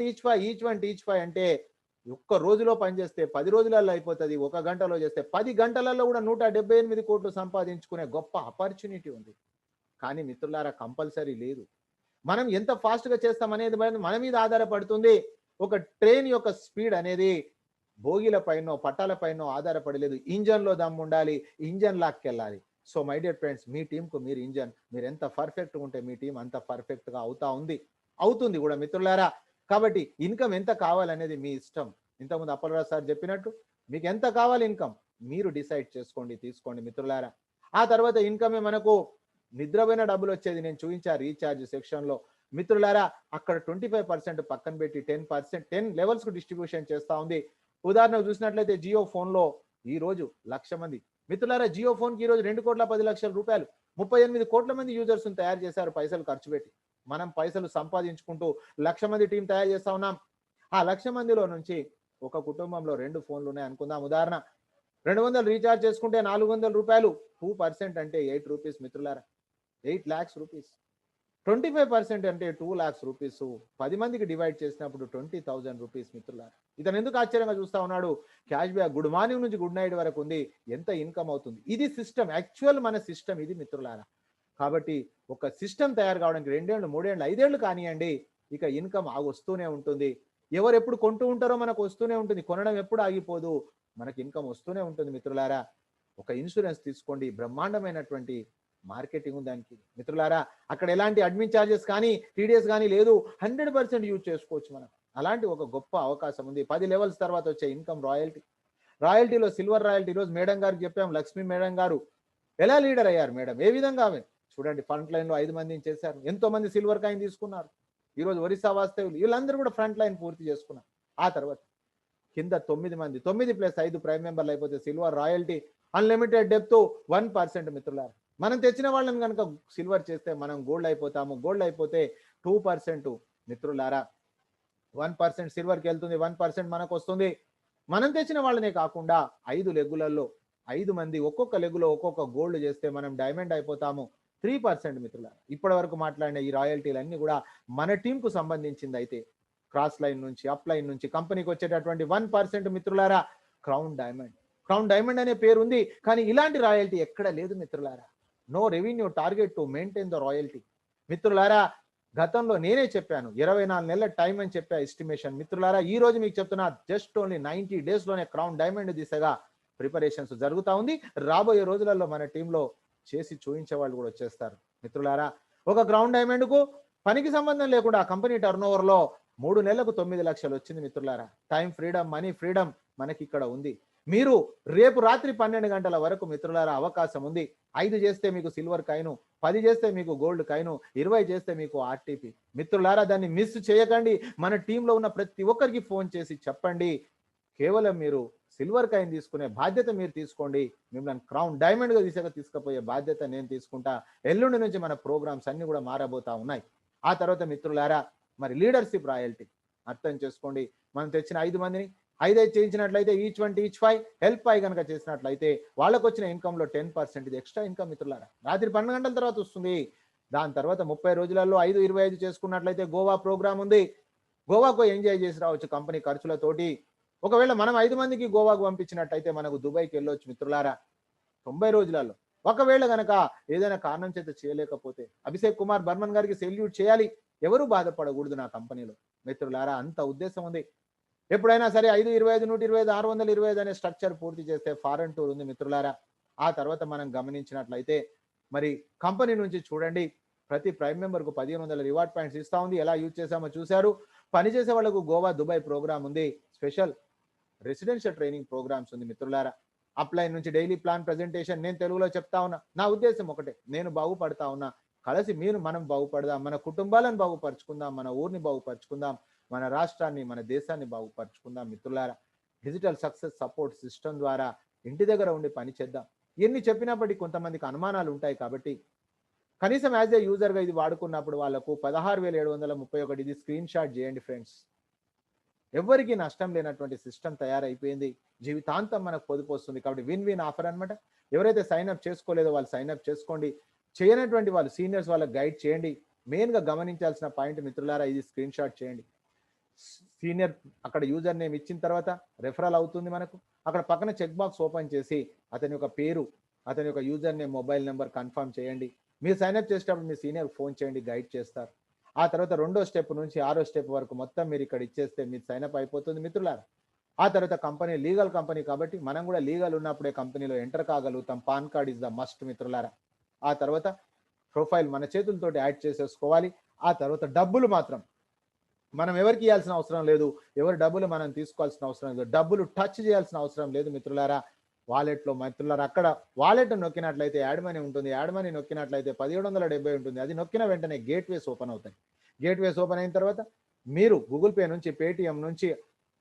టీచ్ 5 అంటే ఒక్క రోజులో పనిచేస్తే 10 రోజులలో అయిపోతుంది, 1 గంటలో చేస్తే 10 గంటలలో కూడా 178 కోట్లు సంపాదించుకునే గొప్ప ఆపర్చునిటీ ఉంది. కానీ మిత్రులారా, కంపల్సరీ లేదు. మనం ఎంత ఫాస్ట్గా చేస్తాం అనేది మన మీద ఆధారపడుతుంది. ఒక ట్రైన్ యొక్క స్పీడ్ అనేది భోగిల పైనో పట్టాల పైనో ఆధారపడలేదు. ఇంజన్లో దమ్ము ఉండాలి, ఇంజన్ లాక్కెళ్ళాలి. సో మై డియర్ ఫ్రెండ్స్, మీ టీంకు మీరు ఇంజన్, మీరు ఎంత పర్ఫెక్ట్గా ఉంటే మీ టీం అంత పర్ఫెక్ట్గా అవుతుంది కూడా. మిత్రులారా, కాబట్టి ఇన్కమ్ ఎంత కావాలనేది మీ ఇష్టం. ఇంతకుముందు అప్పలరాజు సార్ చెప్పినట్టు మీకు ఎంత కావాలి ఇన్కమ్ మీరు డిసైడ్ చేసుకోండి, తీసుకోండి. మిత్రులారా, ఆ తర్వాత ఇన్కమే మనకు నిద్రపోయిన డబ్బులు వచ్చేది నేను చూపించా రీఛార్జ్ సెక్షన్లో. మిత్రులారా, అక్కడ 25% పక్కన పెట్టి 10 లెవెల్స్కు డిస్ట్రిబ్యూషన్ చేస్తూ ఉంది. ఉదాహరణకు చూసినట్లయితే జియో ఫోన్లో ఈరోజు 1,00,000 మంది. మిత్రులారా, జియో ఫోన్కి ఈరోజు 2,10,00,000 రూపాయలు, 38 కోట్ల మంది యూజర్స్ని తయారు చేశారు పైసలు ఖర్చు పెట్టి. మనం పైసలు సంపాదించుకుంటూ 1,00,000 మంది టీం తయారు చేస్తా ఉన్నాం. ఆ 1,00,000 మందిలో నుంచి ఒక కుటుంబంలో 2 ఫోన్లు ఉన్నాయి అనుకుందాం. ఉదాహరణ 200 రీఛార్జ్ చేసుకుంటే 400 రూపాయలు, 2% అంటే 8 రూపీస్. మిత్రులారా, 8 lakhs రూపీస్. 25% అంటే 2 lakhs రూపీస్. 10 మందికి డివైడ్ చేసినప్పుడు 20,000 రూపీస్. మిత్రులారా, ఇతను ఎందుకు ఆశ్చర్యంగా చూస్తా ఉన్నాడు? క్యాష్ బ్యాక్ గుడ్ మార్నింగ్ నుంచి గుడ్ నైట్ వరకు ఉంది, ఎంత ఇన్కమ్ అవుతుంది. ఇది సిస్టమ్, యాక్చువల్ మన సిస్టమ్ ఇది. మిత్రులారా, కాబట్టి ఒక సిస్టమ్ తయారు కావడానికి 2 ఏళ్ళు 3 ఏళ్ళు 5 ఏళ్ళు కానివ్వండి, ఇక ఇన్కమ్ వస్తూనే ఉంటుంది. ఎవరు ఎప్పుడు కొంటూ ఉంటారో మనకు వస్తూనే ఉంటుంది, కొనడం ఎప్పుడు ఆగిపోదు, మనకి ఇన్కమ్ వస్తూనే ఉంటుంది. మిత్రులారా, ఒక ఇన్సూరెన్స్ తీసుకోండి, బ్రహ్మాండమైనటువంటి మార్కెటింగ్ ఉంది దానికి. మిత్రులారా, అక్కడ ఎలాంటి అడ్మిన్ ఛార్జెస్ కానీ TDS కానీ లేదు, 100% యూజ్ చేసుకోవచ్చు మనం. అలాంటి ఒక గొప్ప అవకాశం ఉంది. 10 లెవెల్స్ తర్వాత వచ్చే ఇన్కమ్ రాయల్టీలో సిల్వర్ రాయల్టీ. ఈరోజు మేడం గారికి చెప్పాం, లక్ష్మీ మేడం గారు ఎలా లీడర్ అయ్యారు మేడం, ఏ విధంగా ఆమె చూడండి, ఫ్రంట్ లైన్లో 5 మందిని చేశారు, ఎంతో మంది సిల్వర్ కాయిన్ తీసుకున్నారు. ఈరోజు ఒరిస్సా వాస్తవ్యులు వీళ్ళందరూ కూడా ఫ్రంట్ లైన్ పూర్తి చేసుకున్నారు. ఆ తర్వాత కింద 9 మంది, 9 + 5 ప్రైమ్ మెంబర్లు అయిపోతే సిల్వర్ రాయల్టీ, అన్లిమిటెడ్ డెప్త్ 1%. మిత్రులారా, మనం తెచ్చిన వాళ్ళని కనుక సిల్వర్ చేస్తే మనం గోల్డ్ అయిపోతాము. గోల్డ్ అయిపోతే 2%. మిత్రులారా, 1% సిల్వర్కి వెళ్తుంది, 1% మనకు వస్తుంది. మనం తెచ్చిన వాళ్ళనే కాకుండా 5 లెగ్గులలో 5 మంది ఒక్కొక్క లెగ్గులో ఒక్కొక్క గోల్డ్ చేస్తే మనం డైమండ్ అయిపోతాము, 3%. మిత్రులారా, ఇప్పటి వరకు మాట్లాడిన ఈ రాయల్టీలు అన్ని కూడా మన టీంకు సంబంధించింది. అయితే క్రాస్ లైన్ నుంచి అప్ లైన్ నుంచి కంపెనీకి వచ్చేటటువంటి 1%. మిత్రులారా, క్రౌన్ డైమండ్ అనే పేరు ఉంది, కానీ ఇలాంటి రాయల్టీ ఎక్కడ లేదు. మిత్రులారా, no revenue target to maintain the royalty. మిత్రులారా, గతంలో నేనే చెప్పాను 24 నెలల టైం అని చెప్పా ఎస్టిమేషన్. మిత్రులారా, ఈ రోజు మీకు చెప్తున్నా, జస్ట్ ఓన్లీ 90 డేస్లోనే క్రౌన్ డైమండ్ దిశగా ప్రిపరేషన్స్ జరుగుతూ ఉంది. రాబోయే రోజులలో మన టీంలో చేసి చూపించే వాళ్ళు కూడా వచ్చేస్తారు. మిత్రులారా, ఒక క్రౌన్ డైమండ్కు పనికి సంబంధం లేకుండా కంపెనీ టర్నోవర్లో 3 నెలలకు 9 లక్షలు వచ్చింది. మిత్రులారా, టైం ఫ్రీడమ్, మనీ ఫ్రీడమ్ మనకి ఇక్కడ ఉంది. మీరు రేపు రాత్రి 12 గంటల వరకు మిత్రులారా అవకాశం ఉంది. 5 చేస్తే మీకు సిల్వర్ కాయిను, 10 చేస్తే మీకు గోల్డ్ కాయిను, 20 చేస్తే మీకు RTP. మిత్రులారా, దాన్ని మిస్ చేయకండి. మన టీంలో ఉన్న ప్రతి ఒక్కరికి ఫోన్ చేసి చెప్పండి, కేవలం మీరు సిల్వర్ కాయిన్ తీసుకునే బాధ్యత మీరు తీసుకోండి, మిమ్మల్ని క్రౌన్ డైమండ్గా దిశగా తీసుకుపోయే బాధ్యత నేను తీసుకుంటా. ఎల్లుండి నుంచి మన ప్రోగ్రామ్స్ అన్ని కూడా మారబోతా ఉన్నాయి. ఆ తర్వాత మిత్రులారా, మరి లీడర్షిప్ రాయల్టీ అర్థం చేసుకోండి. మనం తెచ్చిన 5 మందిని 5 చేయించినట్లయితే ఈచ్ వన్ టీచ్ 5 హెల్ప్ 5 కనుక చేసినట్లయితే వాళ్ళకు వచ్చిన ఇన్కమ్లో 10% ఇది ఎక్స్ట్రా ఇన్కమ్. మిత్రులారా, రాత్రి 12 గంటల తర్వాత వస్తుంది. దాని తర్వాత 30 రోజులలో 5, 25 చేసుకున్నట్లయితే గోవా ప్రోగ్రామ్ ఉంది. గోవాకు ఎంజాయ్ చేసి రావచ్చు కంపెనీ ఖర్చులతోటి. ఒకవేళ మనం 5 మందికి గోవాకు పంపించినట్టయితే మనకు దుబాయ్కి వెళ్ళొచ్చు. మిత్రులారా, 90 రోజులలో ఒకవేళ గనక ఏదైనా కారణం చేత చేయలేకపోతే అభిషేక్ కుమార్ బర్మన్ గారికి సెల్యూట్ చేయాలి, ఎవరు బాధపడకూడదు నా కంపెనీలో. మిత్రులారా, అంత ఉద్దేశం ఉంది. ఎప్పుడైనా సరే 525 125 625 అనే స్ట్రక్చర్ పూర్తి చేస్తే ఫారెన్ టూర్ ఉంది మిత్రులారా. ఆ తర్వాత మనం గమనించినట్లయితే మరి కంపెనీ నుంచి చూడండి, ప్రతి ప్రైమ్ మెంబర్ కు 1500 రివార్డ్ పాయింట్స్ ఇస్తా ఉంది. ఎలా యూజ్ చేసామో చూశారు. పనిచేసే వాళ్ళకు గోవా దుబాయ్ ప్రోగ్రామ్ ఉంది, స్పెషల్ రెసిడెన్షియల్ ట్రైనింగ్ ప్రోగ్రామ్స్ ఉంది మిత్రులారా. అప్లైన్ నుంచి డైలీ ప్లాన్ ప్రెజెంటేషన్ నేను తెలుగులో చెప్తా ఉన్నా. నా ఉద్దేశం ఒకటే, నేను బాగుపడతా ఉన్నా, కలిసి మనం బాగుపడదాం, మన కుటుంబాలను బాగుపరుచుకుందాం, మన ఊరిని బాగుపరుచుకుందాం, మన రాష్ట్రాన్ని మన దేశాన్ని బాగుపరుచుకుందాం మిత్రులారా. డిజిటల్ సక్సెస్ సపోర్ట్ సిస్టమ్ ద్వారా ఇంటి దగ్గర ఉండి పని చేద్దాం. ఎన్ని చెప్పినప్పటికీ కొంతమందికి అనుమానాలు ఉంటాయి కాబట్టి కనీసం యాజ్ ఏ యూజర్గా ఇది వాడుకున్నప్పుడు వాళ్ళకు 16,731 ఇది స్క్రీన్ షాట్ చేయండి ఫ్రెండ్స్. ఎవరికి నష్టం లేనటువంటి సిస్టమ్ తయారైపోయింది, జీవితాంతం మనకు పొదుపు వస్తుంది. కాబట్టి విన్ విన్ ఆఫర్ అనమాట. ఎవరైతే సైన్అప్ చేసుకోలేదో వాళ్ళు సైన్అప్ చేసుకోండి, చేయనటువంటి వాళ్ళు సీనియర్స్ వాళ్ళకి గైడ్ చేయండి. మెయిన్గా గమనించాల్సిన పాయింట్ మిత్రులారా, ఇది స్క్రీన్ షాట్ చేయండి. సీనియర్ అక్కడ యూజర్ నేమ్ ఇచ్చిన తర్వాత రెఫరల్ అవుతుంది మనకు. అక్కడ పక్కన చెక్ బాక్స్ ఓపెన్ చేసి అతని యొక్క పేరు, అతని యొక్క user name, mobile number confirm చేయండి. మీరు సైన్అప్ చేసేటప్పుడు మీ సీనియర్ ఫోన్ చేయండి, గైడ్ చేస్తారు. ఆ తర్వాత 2వ స్టెప్ నుంచి 6వ స్టెప్ వరకు మొత్తం మీరు ఇక్కడ ఇచ్చేస్తే మీరు సైన్అప్ అయిపోతుంది మిత్రులారా. ఆ తర్వాత కంపెనీ లీగల్ కంపెనీ కాబట్టి మనం కూడా లీగల్ ఉన్నప్పుడే కంపెనీలో ఎంటర్ కాగలుగుతాం. PAN card is the must మిత్రులారా. ఆ తర్వాత ప్రొఫైల్ మన చేతులతోటి యాడ్ చేసేసుకోవాలి. ఆ తర్వాత డబ్బులు మాత్రం మనం ఎవరికి ఇవ్వాల్సిన అవసరం లేదు, ఎవరి డబ్బులు మనం తీసుకోవాల్సిన అవసరం లేదు, డబ్బులు టచ్ చేయాల్సిన అవసరం లేదు మిత్రులారా. వాలెట్లో మిత్రులారా, అక్కడ వాలెట్ నొక్కినట్లయితే యాడ్ మనీ ఉంటుంది, యాడ్ మనీ నొక్కినట్లయితే 1770 ఉంటుంది. అది నొక్కిన వెంటనే గేట్వేస్ ఓపెన్ అవుతాయి. గేట్వేస్ ఓపెన్ అయిన తర్వాత మీరు గూగుల్ పే నుంచి, పేటిఎం నుంచి,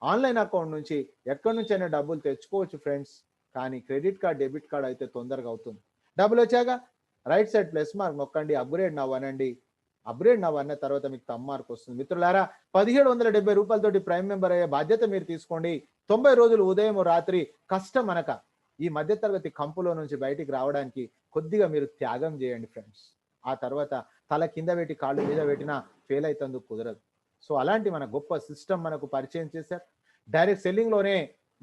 ఆన్లైన్ అకౌంట్ నుంచి ఎక్కడి నుంచి అయినా డబ్బులు తెచ్చుకోవచ్చు ఫ్రెండ్స్. కానీ క్రెడిట్ కార్డ్, డెబిట్ కార్డ్ అయితే తొందరగా అవుతుంది. డబ్బులు వచ్చాక రైట్ సైడ్ ప్లస్ మార్క్ నొక్కండి, అప్గ్రేడ్ నవ్వు అనండి. అప్గ్రేడ్ నవ్వు అన్న తర్వాత మీకు తమ్ మార్క్ వస్తుంది మిత్రులారా. 1770 రూపాయలతోటి ప్రైమ్ మెంబర్ అయ్యే బాధ్యత మీరు తీసుకోండి. 90 రోజులు ఉదయం రాత్రి కష్టం అనక ఈ మధ్యతరగతి కంపులో నుంచి బయటికి రావడానికి కొద్దిగా మీరు త్యాగం చేయండి ఫ్రెండ్స్. ఆ తర్వాత తల కింద పెట్టి కాళ్ళు మీద పెట్టినా ఫెయిల్ అవుతుందుకు కుదరదు. సో అలాంటి మన గొప్ప సిస్టమ్ మనకు పరిచయం చేశారు. డైరెక్ట్ సెల్లింగ్లోనే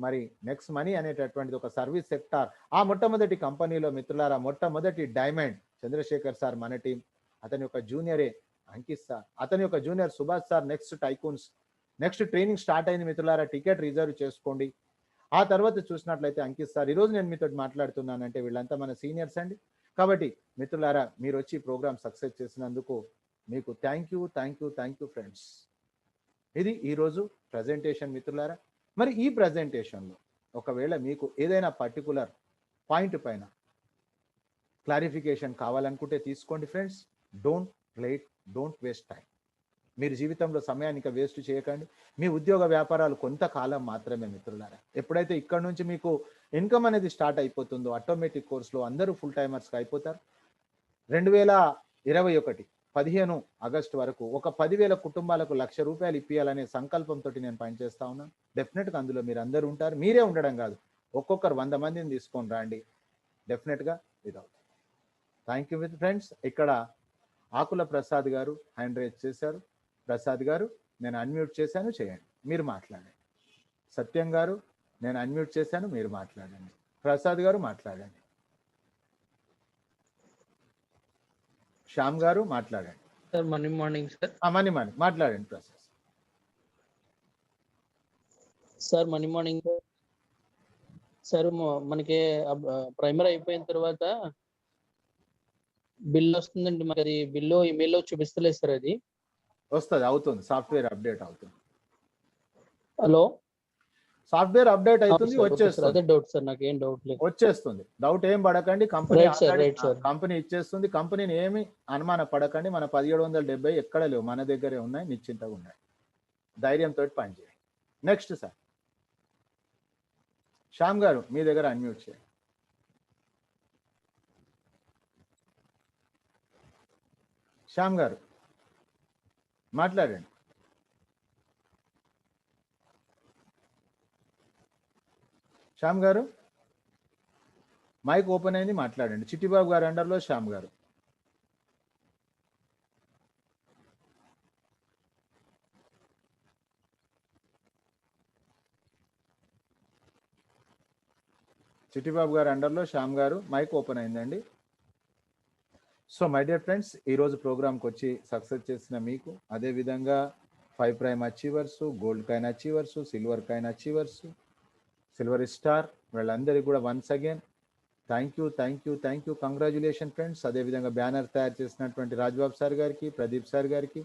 మరి నెక్స్ట్ మనీ అనేటటువంటిది ఒక సర్వీస్ సెక్టార్. ఆ మొట్టమొదటి కంపెనీలో మిత్రులారా, మొట్టమొదటి డైమండ్ చంద్రశేఖర్ సార్ మన టీం, అతని యొక్క జూనియరే అంకిత్ సార్, అతని యొక్క junior Subhash sir. Next tycoons, next training start అయింది మిత్రులారా. టికెట్ రిజర్వ్ చేసుకోండి. ఆ తర్వాత చూసినట్లయితే అంకిత్ సార్, ఈరోజు నేను మీతో మాట్లాడుతున్నానంటే వీళ్ళంతా మన సీనియర్స్ అండి. కాబట్టి మిత్రులారా, మీరు వచ్చి ప్రోగ్రామ్ సక్సెస్ చేసినందుకు మీకు థ్యాంక్ యూ ఫ్రెండ్స్. ఇది ఈరోజు ప్రజెంటేషన్ మిత్రులారా. మరి ఈ ప్రజెంటేషన్లో ఒకవేళ మీకు ఏదైనా పర్టికులర్ పాయింట్ పైన క్లారిఫికేషన్ కావాలనుకుంటే తీసుకోండి ఫ్రెండ్స్. Don't waste time. మీరు జీవితంలో సమయాన్ని ఇంకా వేస్ట్ చేయకండి. మీ ఉద్యోగ వ్యాపారాలు కొంతకాలం మాత్రమే మిత్రులారా. ఎప్పుడైతే ఇక్కడ నుంచి మీకు ఇన్కమ్ అనేది స్టార్ట్ అయిపోతుందో ఆటోమేటిక్ కోర్సులో అందరూ ఫుల్ టైమర్స్గా అయిపోతారు. 2021 15 ఆగస్టు వరకు ఒక 10,000 కుటుంబాలకు ₹1,00,000 ఇప్పియాలనే సంకల్పంతో నేను పనిచేస్తా ఉన్నాను. డెఫినెట్గా అందులో మీరు అందరూ ఉంటారు. మీరే ఉండడం కాదు, ఒక్కొక్కరు 100 మందిని తీసుకొని రండి, డెఫినెట్గా ఇది అవుతుంది. Thank you friends. ఇక్కడ ఆకుల ప్రసాద్ గారు హ్యాండ్ రేజ్ చేశారు. ప్రసాద్ గారు, నేను అన్మ్యూట్ చేశాను, చేయండి, మీరు మాట్లాడండి. సత్యం గారు, నేను అన్మ్యూట్ చేశాను, మీరు మాట్లాడండి. ప్రసాద్ గారు మాట్లాడండి. శ్యామ్ గారు మాట్లాడండి. Sir morning sir. మనీ మాట్లాడండి ప్రసాద్ సార్. Morning sir. మనకి ప్రైమరీ అయిపోయిన తర్వాత బిల్ వస్తుందండి, మరి అది బిల్లు ఈమెయిల్లో చూపిస్తలేదు సార్. అది వస్తుంది, అవుతుంది, సాఫ్ట్వేర్ అప్డేట్ అవుతుంది. హలో, సాఫ్ట్వేర్ అప్డేట్ అవుతుంది, వచ్చేస్తుంది. అదే డౌట్ సార్, నాకు ఏం డౌట్ లేదు. వచ్చేస్తుంది, డౌట్ ఏం పడకండి. కంపెనీ ఇచ్చేస్తుంది. కంపెనీని ఏమి అనుమాన పడకండి. మన 1770 ఎక్కడ లేవు, మన దగ్గరే ఉన్నాయి. నిశ్చింతగా ఉన్నాయి, ధైర్యంతో పనిచేయండి. నెక్స్ట్ సార్ శ్యామ్ గారు, మీ దగ్గర అన్మ్యూట్ చేయండి. శ్యామ్ గారు మాట్లాడండి. శ్యామ్ గారు మైక్ ఓపెన్ అయింది, మాట్లాడండి. చిట్టిబాబు గారు అండర్లో శ్యామ్ గారు. చిట్టిబాబు గారు అండర్లో శ్యామ్ గారు మైక్ ఓపెన్ అయిందండి. సో మై డియర్ ఫ్రెండ్స్, ఈరోజు ప్రోగ్రామ్కి వచ్చి సక్సెస్ చేసిన మీకు, అదేవిధంగా 5 prime achievers, gold coin achievers, silver coin achievers, silver star వీళ్ళందరికీ కూడా once again thank you, congratulation friends. అదేవిధంగా బ్యానర్ తయారు చేసినటువంటి రాజ్బాబు సార్ గారికి, ప్రదీప్ సార్ గారికి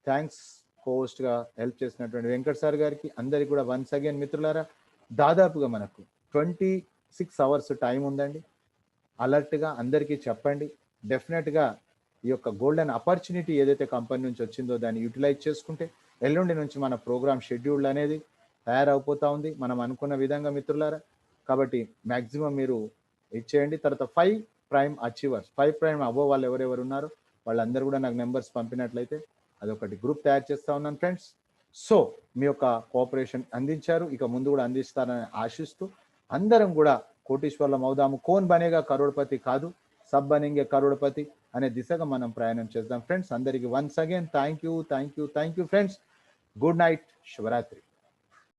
థ్యాంక్స్. కోస్ట్గా హెల్ప్ చేసినటువంటి వెంకట్ సార్ గారికి అందరికీ కూడా వన్స్ అగైన్. మిత్రులారా, దాదాపుగా మనకు 26 అవర్స్ టైం ఉందండి. అలర్ట్గా అందరికీ చెప్పండి. డెఫినెట్గా ఈ యొక్క గోల్డెన్ ఆపర్చునిటీ ఏదైతే కంపెనీ నుంచి వచ్చిందో దాన్ని యూటిలైజ్ చేసుకుంటే ఎల్లుండి నుంచి మన ప్రోగ్రామ్ షెడ్యూల్ అనేది తయారైపోతూ ఉంది మనం అనుకున్న విధంగా మిత్రులారా. కాబట్టి మ్యాక్సిమం మీరు ఇచ్చేయండి. తర్వాత 5 ప్రైమ్ అచీవర్స్, 5 ప్రైమ్ అబోవ్ వాళ్ళు ఎవరెవరు ఉన్నారో వాళ్ళందరూ కూడా నాకు నెంబర్స్ పంపినట్లయితే అదొకటి గ్రూప్ తయారు చేస్తూ ఉన్నాను ఫ్రెండ్స్. సో మీ యొక్క కోఆపరేషన్ అందించారు, ఇక ముందు కూడా అందిస్తారని ఆశిస్తూ అందరం కూడా కోటీశ్వర్లం అవుదాము. కోన్ బనేగా కరోడ్పతి కాదు, సబ్ బనేంగే కరోడ్పతి అనే దిశగా మనం ప్రయాణం చేద్దాం ఫ్రెండ్స్. అందరికీ once again thank you friends. Good night, శుభరాత్రి.